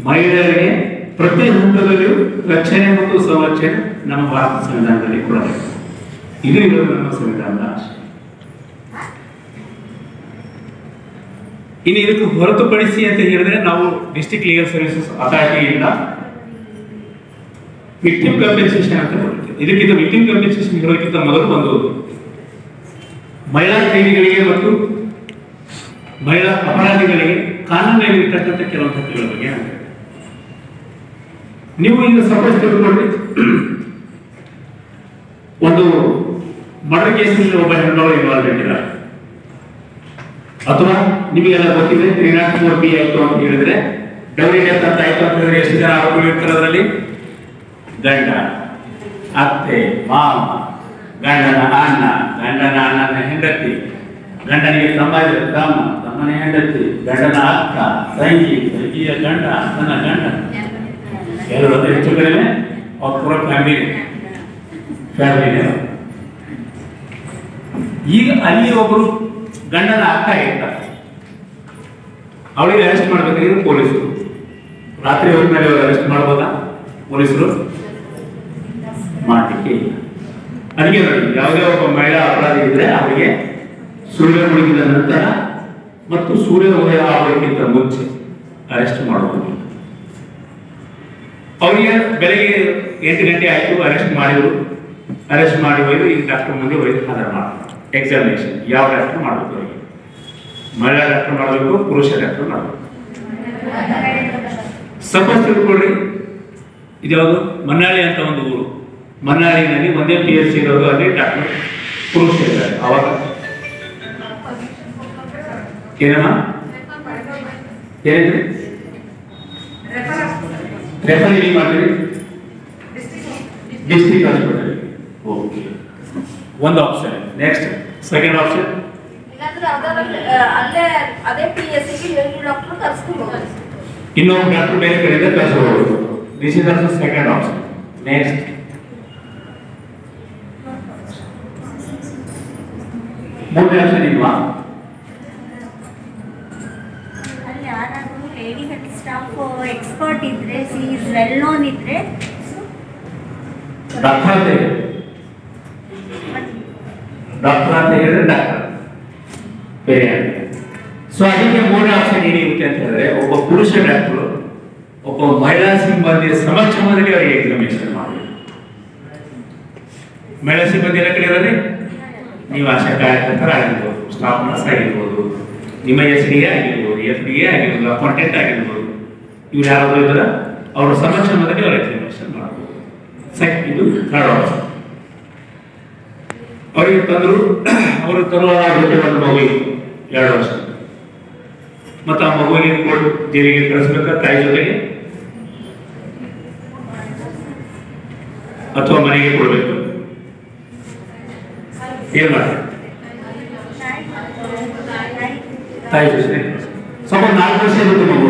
ಮಹಿಳೆಯರಿಗೆ ಪ್ರತಿ ಹಂತದಲ್ಲಿಯೂ ರಕ್ಷಣೆ ಮತ್ತು ಸಂರಕ್ಷಣೆ ನಮ್ಮ ಭಾರತ ಸಂವಿಧಾನದಲ್ಲಿ ಕೊಡಬೇಕು. ಇದು ಇರೋದು ನಮ್ಮ ಸಂವಿಧಾನದ ಆಶಯ. ಇನ್ನು ಇದಕ್ಕೆ ಹೊರತುಪಡಿಸಿ ಅಂತ ಹೇಳಿದ್ರೆ, ನಾವು ಡಿಸ್ಟ್ರಿಕ್ಟ್ ಲೀಗಲ್ ಸರ್ವಿಸಸ್ ಅಥಾರಿಟಿಯಿಂದ ವಿಕ್ಟಿಮ್ ಕಂಪೆನ್ಸೇಷನ್ ಅಂತ ಬರುತ್ತೆ. ಇದಕ್ಕಿಂತ ವಿಕ್ಟಿಮ್ ಕಂಪೆನ್ಸೇಷನ್ ಇರೋದಕ್ಕಿಂತ ಮೊದಲು ಒಂದು ಮಹಿಳಾ ಕೈದಿಗಳಿಗೆ ಮತ್ತು ಮಹಿಳಾ ಅಪರಾಧಿಗಳಿಗೆ ಕಾನೂನಲ್ಲಿ ಇರ್ತಕ್ಕಂಥ ಕೆಲವು ಹಕ್ಕುಗಳ ಬಗ್ಗೆ ನೀವು ಈಗ ಸಪೋಸ್ ತಿಳ್ಕೊಳ್ಳಿ, ಒಂದು ಮರ್ಡರ್ ಕೇಸಲ್ಲಿ ಒಬ್ಬ ಹೆಣ್ಣು ಇನ್ವಾಲ್ವ್ಮೆಂಟ್ ಇಲ್ಲ, ಅಥವಾ ನಿಮಗೆಲ್ಲ ಗೊತ್ತಿದೆ 304B ಆಯ್ತು ಅಂತ ಹೇಳಿದ್ರೆ, ಡೌರಿ ಡೆತ್ ಅಂತ ಆಯ್ತು ಅಂತ ಹೇಳಿದ್ರೆ ಎಷ್ಟು ಜನ ಆರೋಪಿಗಳು ಇರ್ತಾರೆ ಅದರಲ್ಲಿ? ಗಂಡ, ಅತ್ತೆ, ಮಾಮ, ಗಂಡನ ಅಣ್ಣ, ಗಂಡನ ಅಣ್ಣನ ಹೆಂಡತಿ, ಗಂಡನಿಗೆ ತಮ್ಮ ಇದ್ರೆ ತಮ್ಮ, ತಮ್ಮನ ಹೆಂಡತಿ, ಗಂಡನ ಅಕ್ಕ, ತಂಗಿ, ತಂಗಿಯ ಗಂಡ, ಅಕ್ಕನ ಗಂಡ, ಎಲ್ಲರೂ ಹೆಚ್ಚು ಕಡಿಮೆ ಪೂರ ಫ್ಯಾಮಿಲಿ. ಈಗ ಅಲ್ಲಿ ಒಬ್ಬರು ಗಂಡನ ಅಕ್ಕ ಇರ್ತಾರೆ, ಅವಳಿಗೆ ಅರೆಸ್ಟ್ ಮಾಡ್ಬೇಕಾದ್ರೆ ಪೊಲೀಸರು ರಾತ್ರಿ ಹೊತ್ತಿನಲ್ಲಿ ಅವರು ಅರೆಸ್ಟ್ ಮಾಡ್ಬೋದಾ? ಪೊಲೀಸರು ಮಾಡಲಿಕ್ಕೆ ಇಲ್ಲ. ಅದಕ್ಕೆ ನೋಡಿ, ಯಾವುದೇ ಒಬ್ಬ ಮಹಿಳಾ ಅಪರಾಧಿ ಇದ್ರೆ ಅವರಿಗೆ ಸೂರ್ಯ ಮುಳುಗಿದ ನಂತರ ಮತ್ತು ಸೂರ್ಯ ಉದಯ ಆಗೋದಕ್ಕಿಂತ ಮುಂಚೆ ಅರೆಸ್ಟ್ ಮಾಡಬಹುದು. ಅವರಿಗೆ ಬೆಳಗ್ಗೆ 8 ಗಂಟೆ ಆಯಿತು, ಅರೆಸ್ಟ್ ಮಾಡಿ ಒಯ್ದು ಈಗ ಡಾಕ್ಟರ್ ಮುಂದೆ ಒಯ್ದು ಹಾಜರು ಮಾಡ್ತಾರೆ. ಎಕ್ಸಾಮಿನೇಷನ್ ಯಾವ ಡಾಕ್ಟರ್ ಮಾಡಬೇಕು? ಅವರಿಗೆ ಮಹಿಳಾ ಡಾಕ್ಟರ್ ಮಾಡಬೇಕು, ಪುರುಷ ಡಾಕ್ಟರ್ ಮಾಡಬೇಕು. ಸಪೋಸ್ ತಿಳ್ಕೊಳ್ರಿ, ಇದ್ಯಾವುದು ಮನ್ನಾಳಿ ಅಂತ ಒಂದು ಊರು, ಮನ್ನಾಳಿನಲ್ಲಿ ಒಂದೇ PHC ಇರೋದು, ಅಲ್ಲಿ ಡಾಕ್ಟರ್ ಪುರುಷ ಇದ್ದಾರೆ. ಅವಾಗ ಏನಮ್ಮ ಏನಿದ್ರಿ ರೆಫರ್ ಎಲ್ಲಿ ಮಾಡ್ತೀರಿ? District hospital. ಓಕೆ, ಒಂದು ಆಪ್ಷನ್. ನೆಕ್ಸ್ಟ್ ಸೆಕೆಂಡ್ ಆಪ್ಷನ್, ಇಲ್ಲಾಂದ್ರೆ ಅಲ್ಲೇ ಅದೇ PSC ಗೆ ಡಾಕ್ಟರ್ ಕರ್ಸ್ಕೊಬಹುದು. ಇನ್ನೊಬ್ಬ ಡಾಕ್ಟರ್ ಬೇರೆ ಕಡೆಯಿಂದ ಕಳಿಸಬಹುದು. This is also second option. Next ಮೂರನೇ ಆಪ್ಷನ್ ಇಲ್ವಾ? ಅಲ್ಲಿ ಯಾರಾದರೂ ಲೇಡಿ ಹೆಲ್ತ್ ಸ್ಟಾಫ್ ಎಕ್ಸ್ಪರ್ಟ್ ಇದ್ರೆ, ಈಸ್ ವೆಲ್ ನೋನ್ ಇದ್ರೆ ಡಾಕ್ಟರ್ ಅಂತ ಹೇಳಿ, ಡಾಕ್ಟರ್ ಅಂತ ಹೇಳಿದ್ರೆ ಡಾಕ್ಟರ್ ಬೇರೆ. ಸೊ ಅದಕ್ಕೆ ಮೂರನೇ ಆಪ್ಷನ್ ಏನಿರುತ್ತೆ ಅಂತ ಹೇಳಿದ್ರೆ, ಒಬ್ಬ ಪುರುಷ ಡಾಕ್ಟರ್ ಒಬ್ಬ ಮಹಿಳಾ ಸಿಬ್ಬಂದಿಯ ಸಮಕ್ಷಮದಲ್ಲಿ ಅವರಿಗೆ ಎಕ್ಸಾಮಿನೇಷನ್ ಮಾಡಬೇಕು. ಮಹಿಳಾ ಸಿಬ್ಬಂದಿ ಎಲ್ಲ ಕಡೆ ಇರೋದ್ರೆ ನೀವು ಆಶಾ ಕಾರ್ಯಕರ್ತರಾಗಿರ್ಬೋದು, ಸ್ಟಾಫ್ ನರ್ಸ್ ಆಗಿರ್ಬೋದು, ನಿಮ್ಮ SDA ಆಗಿರ್ಬೋದು, FDA ಆಗಿರ್ಬೋದು, ಅಕೌಂಟೆಂಟ್ ಆಗಿರ್ಬೋದು, ಇವ್ರು ಯಾರಾದರೂ ಇದ್ರೆ ಅವರ ಸಮಕ್ಷಮದಲ್ಲಿ ಅವರು ಎಕ್ಸಾಮಿನೇಷನ್ ಮಾಡಬಹುದು. ಇದು ಥರ್ಡ್ ಆಪ್ಷನ್. ಅವರಿಗೆ ತಂದರು, ಅವರು ತರುವ ಜೊತೆ ಒಂದು ಮಗು 2 ವರ್ಷ, ಮತ್ತು ಆ ಮಗುವಿಗೆ ಕೋರ್ಟ್ ಜೈಲಿಗೆ ಕಳಿಸ್ಬೇಕಾ ತಾಯಿ ಜೊತೆಗೆ, ಅಥವಾ ಮನೆಗೆ ಕೊಡಬೇಕು? ಏನ್ ಮಾಡ್ತಾರೆ? ತಾಯಿ ಜೊತೆ. ಸ್ವಲ್ಪ 4 ವರ್ಷ ಇರುತ್ತೆ ಮಗು,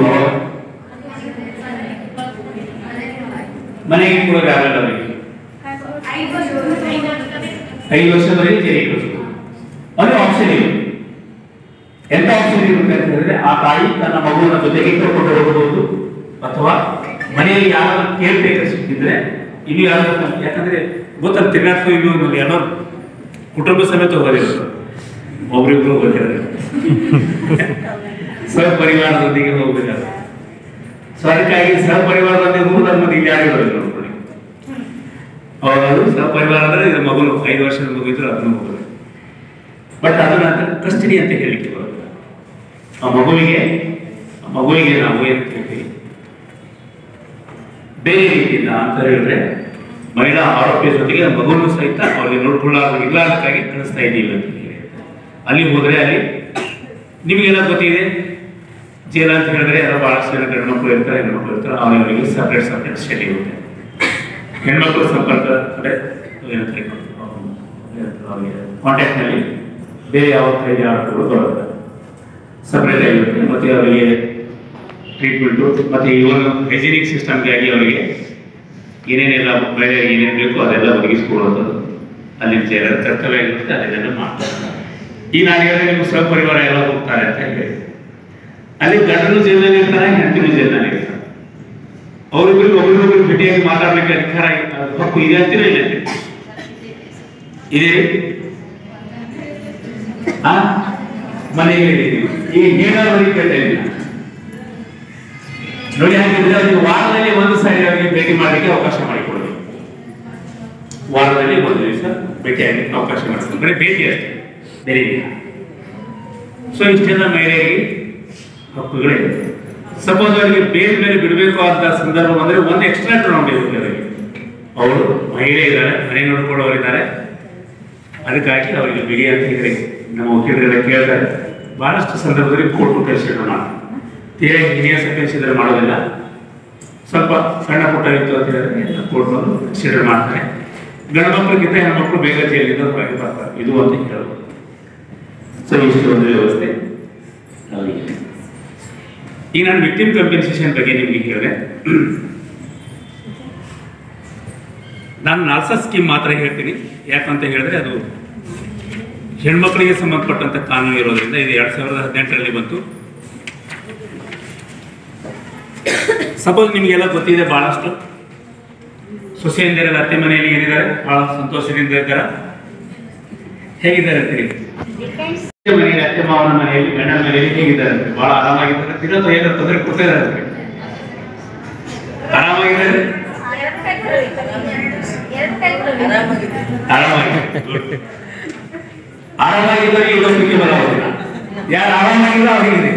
ಮನೆಗೆ ಕೊಡೋಕೆ ಆಗಲ್ಲ ಅವರಿಗೆ. 5 ವರ್ಷದವರೆಗೆ ಜೈಲಿಗೆ ಕಳಿಸ್ಬೋದು. ಅದು ಆಪ್ಷನ್ ಇದೆ. ಎಂತ ಆಪ್ಷನ್ ಇರುತ್ತೆ ಅಂತ ಹೇಳಿದ್ರೆ, ಆ ತಾಯಿ ತನ್ನ ಮಗುವಿನ ಜೊತೆಗೆ ಕರ್ಕೊಂಡು ಹೋಗಬಹುದು, ಅಥವಾ ಮನೆಯಲ್ಲಿ ಯಾರಾದ್ರೂ ಕೇರ್ ಟೇಕರ್ ಸಿಕ್ಕಿದ್ರೆ, ಇಲ್ಲಿ ಯಾರಾದ್ರೂ, ಯಾಕಂದ್ರೆ ಗೊತ್ತಲ್ಲ ತಿರ್ಗಾಡ್ಕೊ ಇನ್ನು ಎಲ್ಲೋ ಕುಟುಂಬ ಸಮೇತ ಹೋಗೋದಿರುತ್ತೆ, ಒಬ್ರಿಬ್ರು ಹೋಗೋದಿಲ್ಲ, ಸಹಪರಿವಾರದೊಂದಿಗೆ ಹೋಗಬೇಕಾದ್ರೆ. ಸೊ ಅದಕ್ಕಾಗಿ ಸಹಪರಿವಾರದೊಂದಿಗೆ ಹೋಗೋದು ಮತ್ತೆ ಇಲ್ಲಿ ಯಾರು ಇರೋದಿಲ್ಲ ನೋಡ್ಕೊಳ್ಳಿ. ಅವರು ಸಹಪರಿವಾರ ಅಂದ್ರೆ ಇದು ಮಗು 5 ವರ್ಷದ ಮಗು ಇದ್ರು ಅದನ್ನು ಹೋಗೋದು. ಬಟ್ ಅದನ್ನ ಕಸ್ಟಡಿ ಅಂತ ಹೇಳಿಕೆ ಬರುತ್ತೆ. ಆ ಮಗುವಿಗೆ ನಾವು ಏನು ಹೇಳ್ತೀವಿ ಬೇರೆ ರೀತಿಯಿಂದ ಅಂತ ಹೇಳಿದ್ರೆ, ಮಹಿಳಾ ಆರೋಗ್ಯ ಜೊತೆಗೆ ಮಗುವನ್ನು ಸಹಿತ ಅವ್ರಿಗೆ ಇರ್ಲಾರ್ದಕ್ಕಾಗಿ ಕಳಿಸ್ತಾ ಇದ್ದೀವಿ ಅಂತ ಹೇಳಿ. ಅಲ್ಲಿ ಹೋದ್ರೆ ಅಲ್ಲಿ ನಿಮಗೆಲ್ಲ ಗೊತ್ತಿದೆ, ಜೈಲ ಅಂತ ಹೇಳಿದ್ರೆ ಎಲ್ಲ ಬಹಳಷ್ಟು ಜನ ಗಂಡು ಮಕ್ಕಳು ಇರ್ತಾರೆ, ಹೆಣ್ಮಕ್ಳು ಇರ್ತಾರೆ, ಅವರಿಗೆ ಸಪ್ರೇಟ್ ಸ್ಟಡಿ ಇರುತ್ತೆ. ಹೆಣ್ಮಕ್ಳು ಸಂಪರ್ಕ ಅಂದರೆ ಏನಂತಾರೆ ಕಾಂಟ್ಯಾಕ್ಟ್ ನಲ್ಲಿ ಬೇರೆ ಯಾವ ಕೈಗೆ ಆರೋಗ್ಯಗಳು ಬರುತ್ತೆ, ಸಪ್ರೇಟ್ ಆಗಿರುತ್ತೆ. ಮತ್ತೆ ಅವರಿಗೆ ಟ್ರೀಟ್ಮೆಂಟು ಮತ್ತೆ ಇವಾಗ ಹೈಜಿನಿಕ್ ಸಿಸ್ಟಮ್ಗಾಗಿ ಅವರಿಗೆ ಏನೇನೆಲ್ಲ ಮಹಿಳೆಯರಿಗೆ ಏನೇನು ಬೇಕೋ ಅದೆಲ್ಲ ಒದಗಿಸ್ಕೊಡುವಂಥದ್ದು ಅಲ್ಲಿ ಕರ್ತವ್ಯ ಆಗಿರುತ್ತೆ, ಅದನ್ನೆಲ್ಲ ಮಾಡ್ತಾರೆ. ಈ ನಾನು ಹೇಳಿದ್ರೆ ನಿಮ್ಗೆ ಸಹಪರಿವಾರ ಎಲ್ಲ ಹೋಗ್ತಾರೆ ಅಂತ ಹೇಳಿ, ಅಲ್ಲಿ ಗಂಡನು ಜೈಲಿನಲ್ಲಿ ಇರ್ತಾರೆ, ಹೆಂಡತಿನೂ ಜೈಲಿನಲ್ಲಿ ಇರ್ತಾರೆ. ಅವರಿಬ್ಬರಿಗೆ ಒಬ್ಬರಿಗೊಬ್ಬರು ಭೇಟಿಯಾಗಿ ಮಾತಾಡ್ಲಿಕ್ಕೆ ಅಧಿಕಾರ ಹಕ್ಕು ಇದೆ ಅಂತೀರ ಇಲ್ಲ ಇದೆ? ಮನೆಗೆ ಈಗ ಹೇಳೋರಿಗೆ ಕೇಳ್ತಾ ಇಲ್ಲ ನೋಡಿ. ಹಾಗಿದ್ರೆ ಅವ್ರಿಗೆ ವಾರದಲ್ಲಿ 1 ಸಾರಿ ಅವರಿಗೆ ಭೇಟಿ ಮಾಡಲಿಕ್ಕೆ ಅವಕಾಶ ಮಾಡಿಕೊಡಬೇಕು. ವಾರದಲ್ಲಿ 1 ದಿವಸ ಭೇಟಿ ಆಗಲಿಕ್ಕೆ ಅವಕಾಶ ಮಾಡಿಕೊಡ್ತಾರೆ, ಬರೀ ಭೇಟಿ ಅಷ್ಟೇ, ಬೇರೆ ಇಲ್ಲ. ಸೊ ಇಷ್ಟೆಲ್ಲ ಮಹಿಳೆಯರಿಗೆ ಹಕ್ಕುಗಳಿದೆ. ಸಪೋಸ್ ಅವರಿಗೆ ಬೇರೆ ಮೇಲೆ ಬಿಡಬೇಕು ಅಂತ ಸಂದರ್ಭ ಬಂದರೆ ಒಂದು ಎಕ್ಸ್ಟ್ರಾ ರೌಂಡ್ ಇರುತ್ತೆ ಅವರಿಗೆ. ಅವರು ಮಹಿಳೆ ಇದ್ದಾರೆ, ಮನೆ ನೋಡ್ಕೊಳ್ಳೋರಿದ್ದಾರೆ, ಅದಕ್ಕಾಗಿ ಅವರಿಗೆ ಬಿಡಿ ಅಂತ ಹೇಳಿ ನಮ್ಮ ವಕೀಲರೆಲ್ಲ ಕೇಳ್ತಾರೆ. ಬಹಳಷ್ಟು ಸಂದರ್ಭದಲ್ಲಿ ಕೋರ್ಟು ಕನ್ಸಿಡರ್ ಮಾಡ್ತಾರೆ. ತೀರಾ ಹಿರಿಯಸ್ ಕನ್ಸಿಡರ್ ಮಾಡೋದಿಲ್ಲ, ಸ್ವಲ್ಪ ಸಣ್ಣ ಪುಟ್ಟ ಇತ್ತು ಅಂತ ಹೇಳಿದ್ರೆ ಕೋರ್ಟ್ನವರು ಕನ್ಸಿಡರ್ ಮಾಡ್ತಾರೆ. ಗಂಡು ಮಕ್ಕಳಿಗಿಂತ ಹೆಣ್ಮಕ್ಳು ಬೇಗ ಜೈಲಿಂದ ಹೊರಗೆ ಬರ್ತಾರೆ, ಇದು ಅಂತ ಹೇಳ್ಬೋದು. ಸೊ ಇಷ್ಟು ಒಂದು ವ್ಯವಸ್ಥೆ ಅವರಿಗೆ. ಈಗ ನಾನು ವಿಕ್ಟಿಮ್ ಕಂಪೆನ್ಸೇಷನ್ ಬಗ್ಗೆ ನಿಮಗೆ ಹೇಳಿದೆ. ನಾನು ನಾಲ್ಸಾ ಸ್ಕೀಮ್ ಮಾತ್ರ ಹೇಳ್ತೀನಿ, ಯಾಕಂತ ಹೇಳಿದ್ರೆ ಅದು ಹೆಣ್ಮಕ್ಳಿಗೆ ಸಂಬಂಧಪಟ್ಟಂತ ಕಾನೂನು ಇರೋದ್ರಿಂದ. ಇದು 2018ರಲ್ಲಿ ಬಂತು. ಸಪೋಸ್ ನಿಮಗೆಲ್ಲ ಗೊತ್ತಿದೆ, ಬಹಳಷ್ಟು ಸೊಸೆಯಂದಿರೆಲ್ಲ ಅತ್ತೆ ಮನೆಯಲ್ಲಿ ಏನಿದ್ದಾರೆ, ಬಹಳ ಸಂತೋಷದಿಂದ ಇದ್ದಾರೆ. ಹೇಗಿದ್ದಾರೆ ಅಂತೀರಿ? ಮನೆಯಲ್ಲಿ ಅತ್ತೆ ಮಾವನ ಮನೆಯಲ್ಲಿ, ಗಂಡನ ಮನೆಯಲ್ಲಿ ಹೇಗಿದ್ದಾರೆ? ಬಹಳ ಆರಾಮಾಗಿದ್ದಾರೆ, ತಿನ್ನೋದು ಏನಾದ್ರು ತೊಂದರೆ ಕೊಡ್ತಾ ಇದ್ದಾರೆ, ಆರಾಮಾಗಿದ್ದಾರೆ, ಆರಾಮಾಗಿದ್ದಾರೆ. ಈಗ ಸುಖಿ ಬರೋದಿಲ್ಲ, ಯಾರು ಆರಾಮಾಗಿಲ್ಲ ಅವರಿಗೆ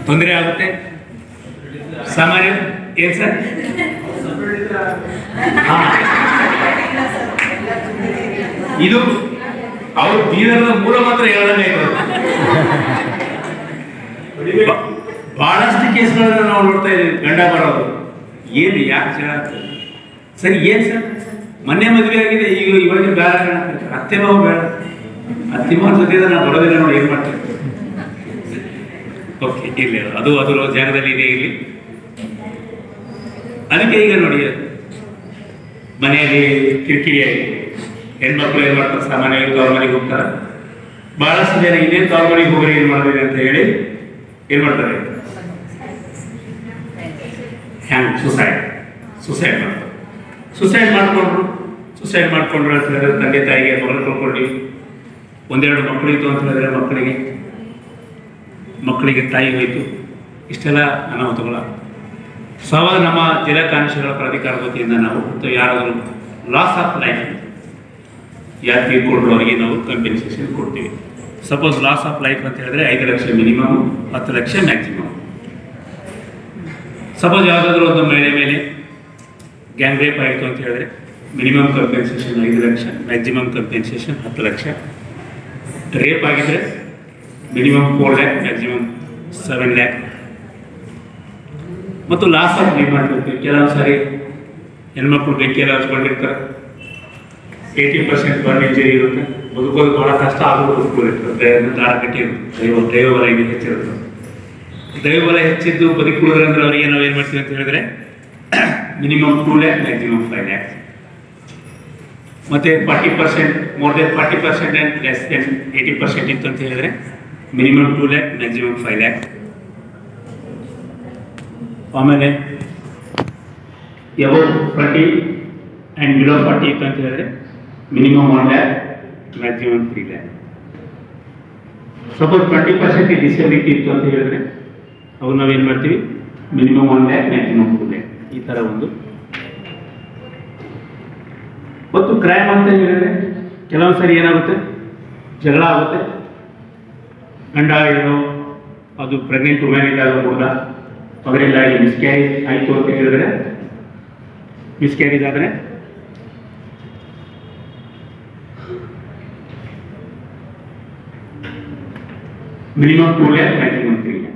ತೊಂದರೆ ಆಗುತ್ತೆ. ಸಾಮಾನ್ಯ ಏನ್ ಸರ್? ಇದು ಅವ್ರ ಬೀದರ್ನ ಮೂಲ ಮಾತ್ರ ಹೇಳೋದೇ ಬಹಳಷ್ಟು ಕೇಸ್ಗಳನ್ನ ನಾವು ನೋಡ್ತಾ ಇದ್ದೀವಿ. ಗಂಡ ಬರೋದು ಏನು ಯಾಕೆ ಜಗಳ ಸರಿ ಏನ್ ಸರ್? ಮೊನ್ನೆ ಮದುವೆ ಆಗಿದೆ, ಈಗ ಇವಾಗ ಬೇಡ ಅತ್ತೆ ಮಾವು ಬೇಡ, ಅತ್ತೆ ಮಾವ ಜೊತೆ ನಾನು ಬರೋದಿಲ್ಲ ನೋಡಿ, ಏನು ಮಾಡ್ತೇನೆ. ಓಕೆ, ಇರಲಿ, ಅದು ಅದರ ಜಾಗದಲ್ಲಿ ಇದೆ, ಇಲ್ಲಿ. ಅದಕ್ಕೆ ಈಗ ನೋಡಿ, ಮನೆಯಲ್ಲಿ ಕಿರಿಕಿರಿಯಾಗಿ ಹೆಣ್ಮಕ್ಳು ಏನು ಮಾಡ್ತಾರೆ, ಸಾಮಾನ್ಯವಾಗಿ ತವ್ರ ಮನೆಗೆ ಹೋಗ್ತಾರೆ. ಬಹಳಷ್ಟು ಜನ ಇನ್ನೇನು ತವ್ರ ಮನೆಗೆ ಹೋಗ್ರಿ ಏನು ಮಾಡಿದ್ರಿ ಅಂತ ಹೇಳಿ ಏನು ಮಾಡ್ತಾರೆ, ಹ್ಯಾಂಗ್ ಸುಸೈಡ್ ಮಾಡ್ತಾರೆ. ಸುಸೈಡ್ ಮಾಡ್ಕೊಂಡ್ರು ಅಂತ ಹೇಳಿದ್ರೆ ತಂದೆ ತಾಯಿಗೆ ಮಗಳು ಕಳ್ಕೊಂಡ್ವಿ. ಒಂದೆರಡು ಮಕ್ಕಳಿತ್ತು ಅಂತ ಹೇಳಿದ್ರೆ ಮಕ್ಕಳಿಗೆ ತಾಯಿ ಹೋಯಿತು. ಇಷ್ಟೆಲ್ಲ ಅನಾಹುತಗಳ ಸವಾಲು ನಮ್ಮ ಜಿಲ್ಲಾ ಕಾನಿಸ್ಟೇಬಲ್ ಪ್ರಾಧಿಕಾರದ ವತಿಯಿಂದ ನಾವು ಯಾರಾದರೂ ಲಾಸ್ ಆಫ್ ಲೈಫ್ ಯಾರು ತೀರ್ಕೊಂಡ್ರು ಅವರಿಗೆ ನಾವು ಕಂಪೆನ್ಸೇಷನ್ ಕೊಡ್ತೀವಿ. ಸಪೋಸ್ ಲಾಸ್ ಆಫ್ ಲೈಫ್ ಅಂತ ಹೇಳಿದ್ರೆ 5 lakh minimum, 10 lakh maximum. Suppose ಯಾವುದಾದ್ರೂ ಒಂದು ಮಹಿಳೆ ಮೇಲೆ ಗ್ಯಾಂಗ್ ರೇಪ್ ಆಯಿತು ಅಂತ ಹೇಳಿದ್ರೆ minimum compensation 5 lakh, maximum compensation 10 lakh. Rape ಆಗಿದ್ರೆ ಮಿನಿಮಮ್ 4 ಲ್ಯಾಕ್, ಮ್ಯಾಕ್ಸಿಮಮ್ 7 ಲ್ಯಾಕ್. ಮತ್ತು ಲಾಸ್ ಆಫ್ ಲೈಫ್ ಮಾಡ್ತಿರ್ತೀವಿ. ಕೆಲವು ಸಾರಿ ಹೆಣ್ಮಕ್ಳು ಬೆಂಕಿಯೆಲ್ಲ ಹಚ್ಕೊಂಡಿರ್ತಾರೆ, 80% ಬರ್ನ್ ಇಂಜರಿ ಇರುತ್ತೆ, ಬದುಕೋದು ಬಹಳ ಕಷ್ಟ, ಆದರೂ ಬದುಕೋದಿರ್ತದೆ, ದಾರ ಕಟ್ಟಿ ದೈವಬಲ ಇದು ಹೆಚ್ಚಿರುತ್ತೆ. ದೈವಬಲ ಹೆಚ್ಚಿದ್ದು ಬದುಕುವುದಂದ್ರೆ ಅವರಿಗೆ ನಾವೇನು ಮಾಡ್ತೀವಿ ಅಂತ ಹೇಳಿದ್ರೆ ಮಿನಿಮಮ್ 2 ಲ್ಯಾಕ್, ಮ್ಯಾಕ್ಸಿಮಮ್ 5 ಲ್ಯಾಕ್. ಮತ್ತು 40%, more than 40% and less than 80% ಇತ್ತು ಅಂತ ಹೇಳಿದ್ರೆ ಮಿನಿಮಮ್ 2 ಲ್ಯಾಕ್, ಮ್ಯಾಕ್ಸಿಮಮ್ 5 ಲ್ಯಾಕ್. ಆಮೇಲೆ ಎಬವ್ 40 ಆ್ಯಂಡ್ ಬಿಲೋ 40 ಇತ್ತು ಅಂತ ಹೇಳಿದ್ರೆ minimum 1 lac, maximum 3 lakh. Suppose 20% disability ಇತ್ತು ಅಂತ ಹೇಳಿದ್ರೆ ಅವು ನಾವೇನು ಮಾಡ್ತೀವಿ, ಮಿನಿಮಮ್ 1 ಲ್ಯಾಕ್, ಮ್ಯಾಕ್ಸಿಮಮ್ 2 ಲ್ಯಾಕ್. ಈ ಥರ ಒಂದು. ಮತ್ತು ಕ್ರೈಮ್ ಅಂತ ಹೇಳಿದ್ರೆ ಕೆಲವೊಂದು ಸರಿ ಏನಾಗುತ್ತೆ, ಜಗಳ ಆಗುತ್ತೆ. ಗಂಡ ಏನೋ ಅದು ಪ್ರೆಗ್ನೆಂಟ್ ವುಮೆನ್ ಇದ್ದಾಗ ಕೂಡ ಅದರಿಂದಾಗಿ ಮಿಸ್ಕ್ಯಾರೇಜ್ ಆಯಿತು ಅಂತ ಹೇಳಿದ್ರೆ, ಮಿಸ್ಕ್ಯಾರೇಜ್ ಆದರೆ minimum 2 lakh, maximum 3 lakh.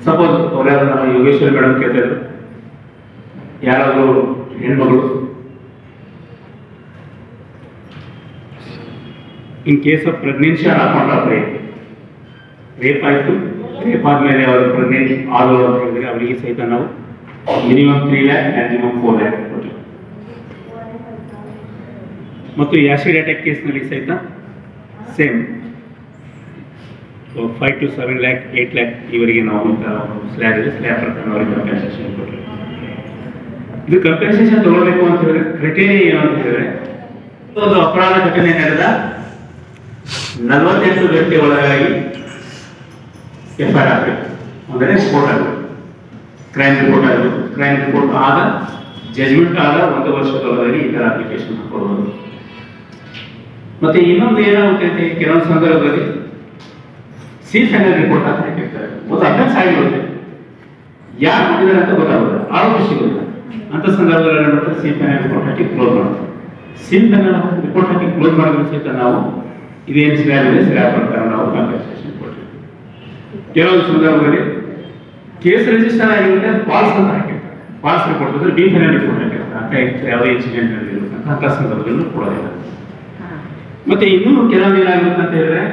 Suppose ಅವರ್ಯಾರು ನಮ್ಮ ಯೋಗೇಶ್ವರಿ ಮೇಡಮ್ ಕೇಳ್ತಿದ್ರು, ಯಾರಾದರೂ ಹೆಣ್ಮಗಳು in case of pregnancy or rape ಆಯಿತು, ರೇಪ್ ಆದಮೇಲೆ ಅವರು ಪ್ರೆಗ್ನೆಂಟ್ ಆದವರು ಅಂತ ಹೇಳಿದ್ರೆ ಅವರಿಗೆ ಸಹಿತ ನಾವು ಮಿನಿಮಮ್ 3 ಲ್ಯಾಕ್, ಮ್ಯಾಕ್ಸಿಮಮ್ 4 ಲ್ಯಾಕ್ ಕೊಡ್ತೀವಿ. ಮತ್ತು ಆ್ಯಸಿಡ್ ಅಟ್ಯಾಕ್ ಕೇಸ್ನಲ್ಲಿ ಸಹಿತ ಸೇಮ್ 5 to 7 ಲ್ಯಾಕ್, 8 ಲ್ಯಾಕ್ ಇವರಿಗೆ ನಾವು ಸ್ಲ್ಯಾಬ್ ಪ್ರಕಾರ ಅವರಿಗೆ ಕಂಪೆನ್ಸೇಷನ್ ಕೊಡ್ತೀವಿ. ಇದು ಕಂಪೆನ್ಸೇಷನ್ ತಗೊಳ್ಬೇಕು ಅಂತ ಹೇಳಿದ್ರೆ ಕ್ರೈಟೇರಿಯಾ ಏನು ಅಂತ ಹೇಳಿದ್ರೆ, ಒಂದು ಅಪರಾಧ ಘಟನೆ ನಡೆದ 48 ಗಂಟೆ ಒಳಗಾಗಿ FIR ಆಗಬೇಕು, ಅಂದರೆ ರಿಪೋರ್ಟ್ ಆಗಬೇಕು, ಕ್ರೈಮ್ ರಿಪೋರ್ಟ್ ಆಗಬೇಕು. ಕ್ರೈಮ್ ರಿಪೋರ್ಟ್ ಆದ, ಜಜ್ಮೆಂಟ್ ಆದ 1 ವರ್ಷದೊಳಗಾಗಿ ಈ ಥರ ಅಪ್ಲಿಕೇಶನ್ ಕೊಡ್ಬೋದು. ಮತ್ತು ಇನ್ನೊಂದು ಏನಾಗುತ್ತೆ ಅಂತ ಕೆಲವೊಂದು ಸಂದರ್ಭದಲ್ಲಿ C-final ರಿಪೋರ್ಟ್ ಅಂತ ಹಾಕಿರ್ತಾರೆ. ಒಂದು ಅಫೆನ್ಸ್ ಆಗಿರುತ್ತೆ, ಯಾರು ಮಾಡಿದ್ದಾರೆ ಅಂತ ಗೊತ್ತಾಗೋದು, ಆರೋಪಿ ಸಿಗೋದಿಲ್ಲ. ಅಂಥ ಸಂದರ್ಭದಲ್ಲಿ ಏನು ಮಾಡ್ತಾರೆ, C-final ರಿಪೋರ್ಟ್ ಹಾಕಿ ಕ್ಲೋಸ್ ಮಾಡ್ತಾರೆ. C-final ರಿಪೋರ್ಟ್ ಹಾಕಿ ಕ್ಲೋಸ್ ಮಾಡಿದ್ರೆ ಸಹಿತ ನಾವು ಇದೇನು ಸ್ಲ್ಯಾಬ್ ಇದೆ, ಸ್ಲ್ಯಾಬ್ ಪ್ರಕಾರ ನಾವು ಕಂಪೆನ್ಸೇಷನ್ ಕೊಡ್ತೀವಿ. ಕೆಲವೊಂದು ಸಂದರ್ಭದಲ್ಲಿ ಕೇಸ್ ರಿಜಿಸ್ಟರ್ ಆಗಿರುತ್ತೆ, ಫಾಲ್ಸ್ ಅಂತ ಹಾಕಿರ್ತಾರೆ. ಫಾಲ್ಸ್ ರಿಪೋರ್ಟ್ ಅಂದರೆ B-final ರಿಪೋರ್ಟ್ ಹಾಕಿರ್ತಾರೆ, ಅಂತ ಯಾವುದೇ ಇನ್ಸಿಡೆಂಟ್ ನಡೆದಿರುತ್ತೆ ಅಂಥ ಸಂದರ್ಭದಲ್ಲೂ ಕೊಡೋದಿಲ್ಲ. ಮತ್ತು ಇನ್ನೂ ಕೆಲವೊಂದು ಏನಾಗುತ್ತೆ ಅಂತ ಹೇಳಿದ್ರೆ,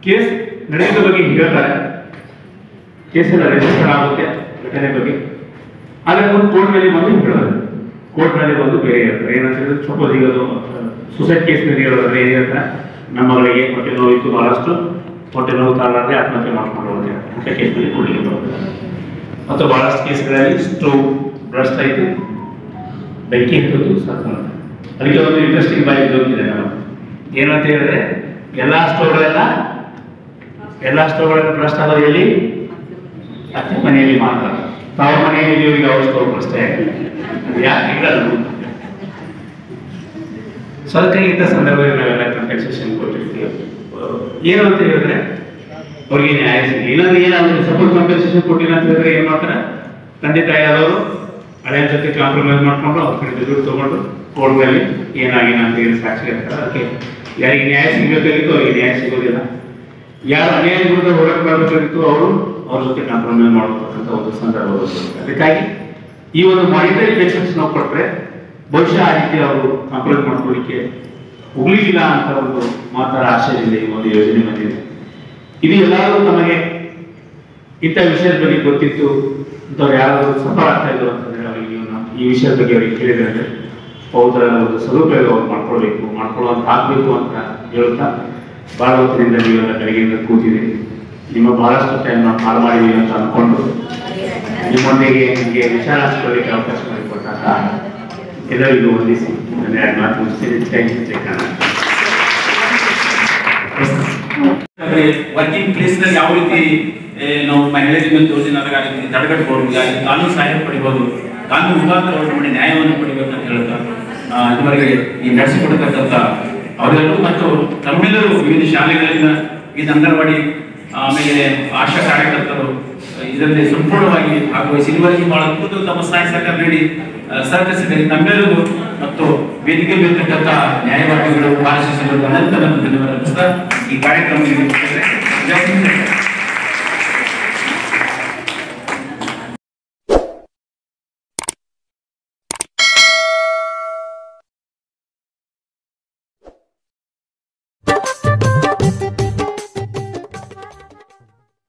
ಕೇಸ್ ನಡೆಯೋದ್ರ ಬಗ್ಗೆ ಹೇಳ್ತಾರೆ, ಕೇಸೆಲ್ಲ ರಿಜಿಸ್ಟರ್ ಆಗುತ್ತೆ ಘಟನೆ ಬಗ್ಗೆ, ಆದರೆ ಒಂದು ಕೋರ್ಟ್ ಮೇಲೆ ಬಂದು ಹೇಳೋದು, ಕೋರ್ಟ್ ಮೇಲೆ ಬಂದು ಬೇರೆ ಹೇಳ್ತಾರೆ. ಏನಂತ ಹೇಳಿದ್ರೆ, ಸಪೋಸ್ ಈಗ ಸುಸೈಡ್ ಕೇಸ್ನಲ್ಲಿ ಹೇಳೋದ್ರೆ ಏನು ಹೇಳ್ತಾರೆ, ನಮ್ಮ ಮಗಳಿಗೆ ಹೊಟ್ಟೆ ನೋವು ಇತ್ತು, ಬಹಳಷ್ಟು ಹೊಟ್ಟೆ ನೋವು ತಾಳಾದ್ರೆ ಆತ್ಮಹತ್ಯೆ ಮಾಡ್ಕೊಂಡು ಹೋಗುತ್ತೆ ಅಂತ ಕೇಸ್ನಲ್ಲಿ ಕೊಡಲಿಕ್ಕೆ ಬರುತ್ತೆ. ಮತ್ತು ಬಹಳಷ್ಟು ಕೇಸ್ಗಳಲ್ಲಿ ಸ್ಟೋವ್ ಬ್ರಸ್ಟ್ ಆಯಿತು, ಬೆಂಕಿ ಇರ್ತದ್ದು ಸಾಕು. ಅದಕ್ಕೆ ಒಂದು ಇಂಟ್ರೆಸ್ಟಿಂಗ್ ಬಾಯಿ ಜೋಗಿದೆ ನಾವು ಏನಂತ ಹೇಳಿದ್ರೆ, ಎಲ್ಲ ಸ್ಟೋವ್ಗಳೆಲ್ಲ ಬ್ರಸ್ಟ್ ಆಗೋದು ಎಲ್ಲಿ, ಅತ್ತೆ ಮನೆಯಲ್ಲಿ ಮಾತ್ರ. ತಾವ ಮನೆಯಲ್ಲಿ ಇವರಿಗೆ ಅವ್ರ ಸ್ಟೋವ್ ಬ್ರಷ್ಟೇ ಆಗಿಲ್ಲ, ಯಾಕೆ ಇರಲ್ಲ. ಸರ್ಕಾರಿ ಇಂಥ ಸಂದರ್ಭದಲ್ಲಿ ನಾವೆಲ್ಲ ಕಂಪೆನ್ಸೇಷನ್ ಕೊಟ್ಟಿರ್ತೀವಿ. ಏನು ಅಂತ ಹೇಳಿದ್ರೆ ಅವ್ರಿಗೆ ನ್ಯಾಯ ಸಿಗಲಿ. ಇಲ್ಲಾಂದ್ರೆ ಏನಾಗುತ್ತೆ, ಸಪೋಸ್ ಕಂಪೆನ್ಸೇಷನ್ ಕೊಟ್ಟಿಲ್ಲ ಅಂತ ಹೇಳಿದ್ರೆ ಏನು ಮಾಡ್ತಾರೆ, ತಂದೆ ತಾಯಿ ಆದವರು ಹಳೆಯ ಜೊತೆ ಕಾಂಪ್ರಮೈಸ್ ಮಾಡ್ಕೊಂಡು ಅವ್ರ ಕಡೆ ದುಡ್ಡು ತೊಗೊಂಡು ಕೋರ್ಟ್ ಮೇಲೆ ಏನಾಗಿಲ್ಲ ಅಂತ ಹೇಳಿ ಸಾಕ್ಷಿ ಇರ್ತಾರೆ. ಅದಕ್ಕೆ ಯಾರಿಗೆ ನ್ಯಾಯ ಸಿಗಬೇಕಾಗಿತ್ತು ಅವರಿಗೆ ನ್ಯಾಯ ಸಿಗೋದಿಲ್ಲ. ಯಾರು ಅನ್ಯಾಯ ವಿರುದ್ಧ ಹೋರಾಟ ಮಾಡಬೇಕಾಗಿತ್ತು ಅವರು ಅವ್ರ ಜೊತೆ ಕಾಂಪ್ರಮೈಸ್ ಮಾಡತಕ್ಕಂಥ ಒಂದು ಸಂದರ್ಭ ಬರುತ್ತೆ. ಅದಕ್ಕಾಗಿ ಈ ಒಂದು ಮಾನಿಟರಿ ಬೇಸಿಸ್ ನಾವು ಕೊಟ್ಟರೆ ಬಹುಶಃ ಆ ರೀತಿ ಅವರು ಕಾಂಪ್ರಮೈಸ್ ಮಾಡ್ಕೊಳ್ಳಿಕ್ಕೆ ಹೋಗ್ಲಿಕ್ಕಿಲ್ಲ ಅಂತ ಒಂದು ಮಾತರ ಆಶಯದಿಂದ ಈ ಒಂದು ಯೋಜನೆ ಬಂದಿದೆ. ಇದು ಎಲ್ಲರೂ ತಮಗೆ ಇಂಥ ವಿಷಯದ ಬಗ್ಗೆ ಗೊತ್ತಿತ್ತು ಅಂತವ್ರು ಯಾರಾದರೂ ಸಫಲ ಆಗ್ತಾ ಇದ್ರು ಅಂತಂದ್ರೆ ಅವರಿಗೆ ಈ ವಿಷಯದ ಬಗ್ಗೆ ಅವರಿಗೆ ಕೇಳಿದ್ರೆ ಅದರ ಒಂದು ಸದುಪಯೋಗ ಅವ್ರು ಮಾಡ್ಕೊಳ್ಳುವಂತ ಆಗ್ಬೇಕು ಅಂತ ಹೇಳುತ್ತಾ ಬಹಳ ಹೊತ್ತಿನಿಂದ ನೀವೆಲ್ಲ ಬೆಳಗ್ಗೆಯಿಂದ ಕೂತಿದ್ದೀರಿ. ನಿಮ್ಮ ಬಹಳಷ್ಟು ಟೈಮ್ ನಾವು ಕಾಲ್ ಮಾಡಿದ್ದೀವಿ ಅಂತ ಅಂದ್ಕೊಂಡು ನಿಮ್ಮೊಂದಿಗೆ ನಿಮಗೆ ವಿಚಾರ ಹಂಚ್ಕೊಳ್ಳಿಕ್ಕೆ ಅವಕಾಶ ಮಾಡಿಕೊಟ್ಟಾಗ ಎಲ್ಲರಿಗೂ ವಂದಿಸಿ ನನ್ನ 2 ಮಾತು ಮುಗಿಸ್ತೀನಿ. Thank you. ವರ್ಕಿಂಗ್ ಪ್ಲೇಸ್ನಲ್ಲಿ ಯಾವ ರೀತಿ ನಾವು ಮಹಿಳೆಯರಿಗೆ ತೋರಿಸಿ ತಡೆಗಟ್ಟಬಹುದು, ಕಾನೂನು ಸಹಾಯ ಪಡಿಬಹುದು, ಕಾನೂನು ಮುಖಾಂತರ ಅವ್ರ ಮಾಡಿ ನ್ಯಾಯವನ್ನು ಪಡಿಬೇಕಂತ ಹೇಳ್ತಾ ಇದುವರೆಗೆ ಈ ನಡೆಸಿಕೊಡತಕ್ಕಂಥ ಅವರೆಲ್ಲರೂ ಮತ್ತು ತಮ್ಮೆಲ್ಲರೂ ವಿವಿಧ ಶಾಲೆಗಳಿಂದ ವಿವಿಧ ಅಂಗನವಾಡಿ ಆಮೇಲೆ ಆಶಾ ಕಾರ್ಯಕರ್ತರು ಇದರಲ್ಲಿ ಸಂಪೂರ್ಣವಾಗಿ ಭಾಗವಹಿಸಿ ಇದುವರೆಗೆ ಬಹಳ ಅದ್ಭುತ ತಮ್ಮ ಸಹಾಯ ಸಹಕಾರ ನೀಡಿ ಸಹಕರಿಸಿದ್ದಾರೆ. ತಮ್ಮೆಲ್ಲರಿಗೂ ಮತ್ತು ವೇದಿಕೆ ಇರತಕ್ಕಂಥ ನ್ಯಾಯವಾದಿಗಳು ಭಾಷಿಸಿದರು ಅನಂತ ಧನ್ಯವಾದ ಈ ಕಾರ್ಯಕ್ರಮ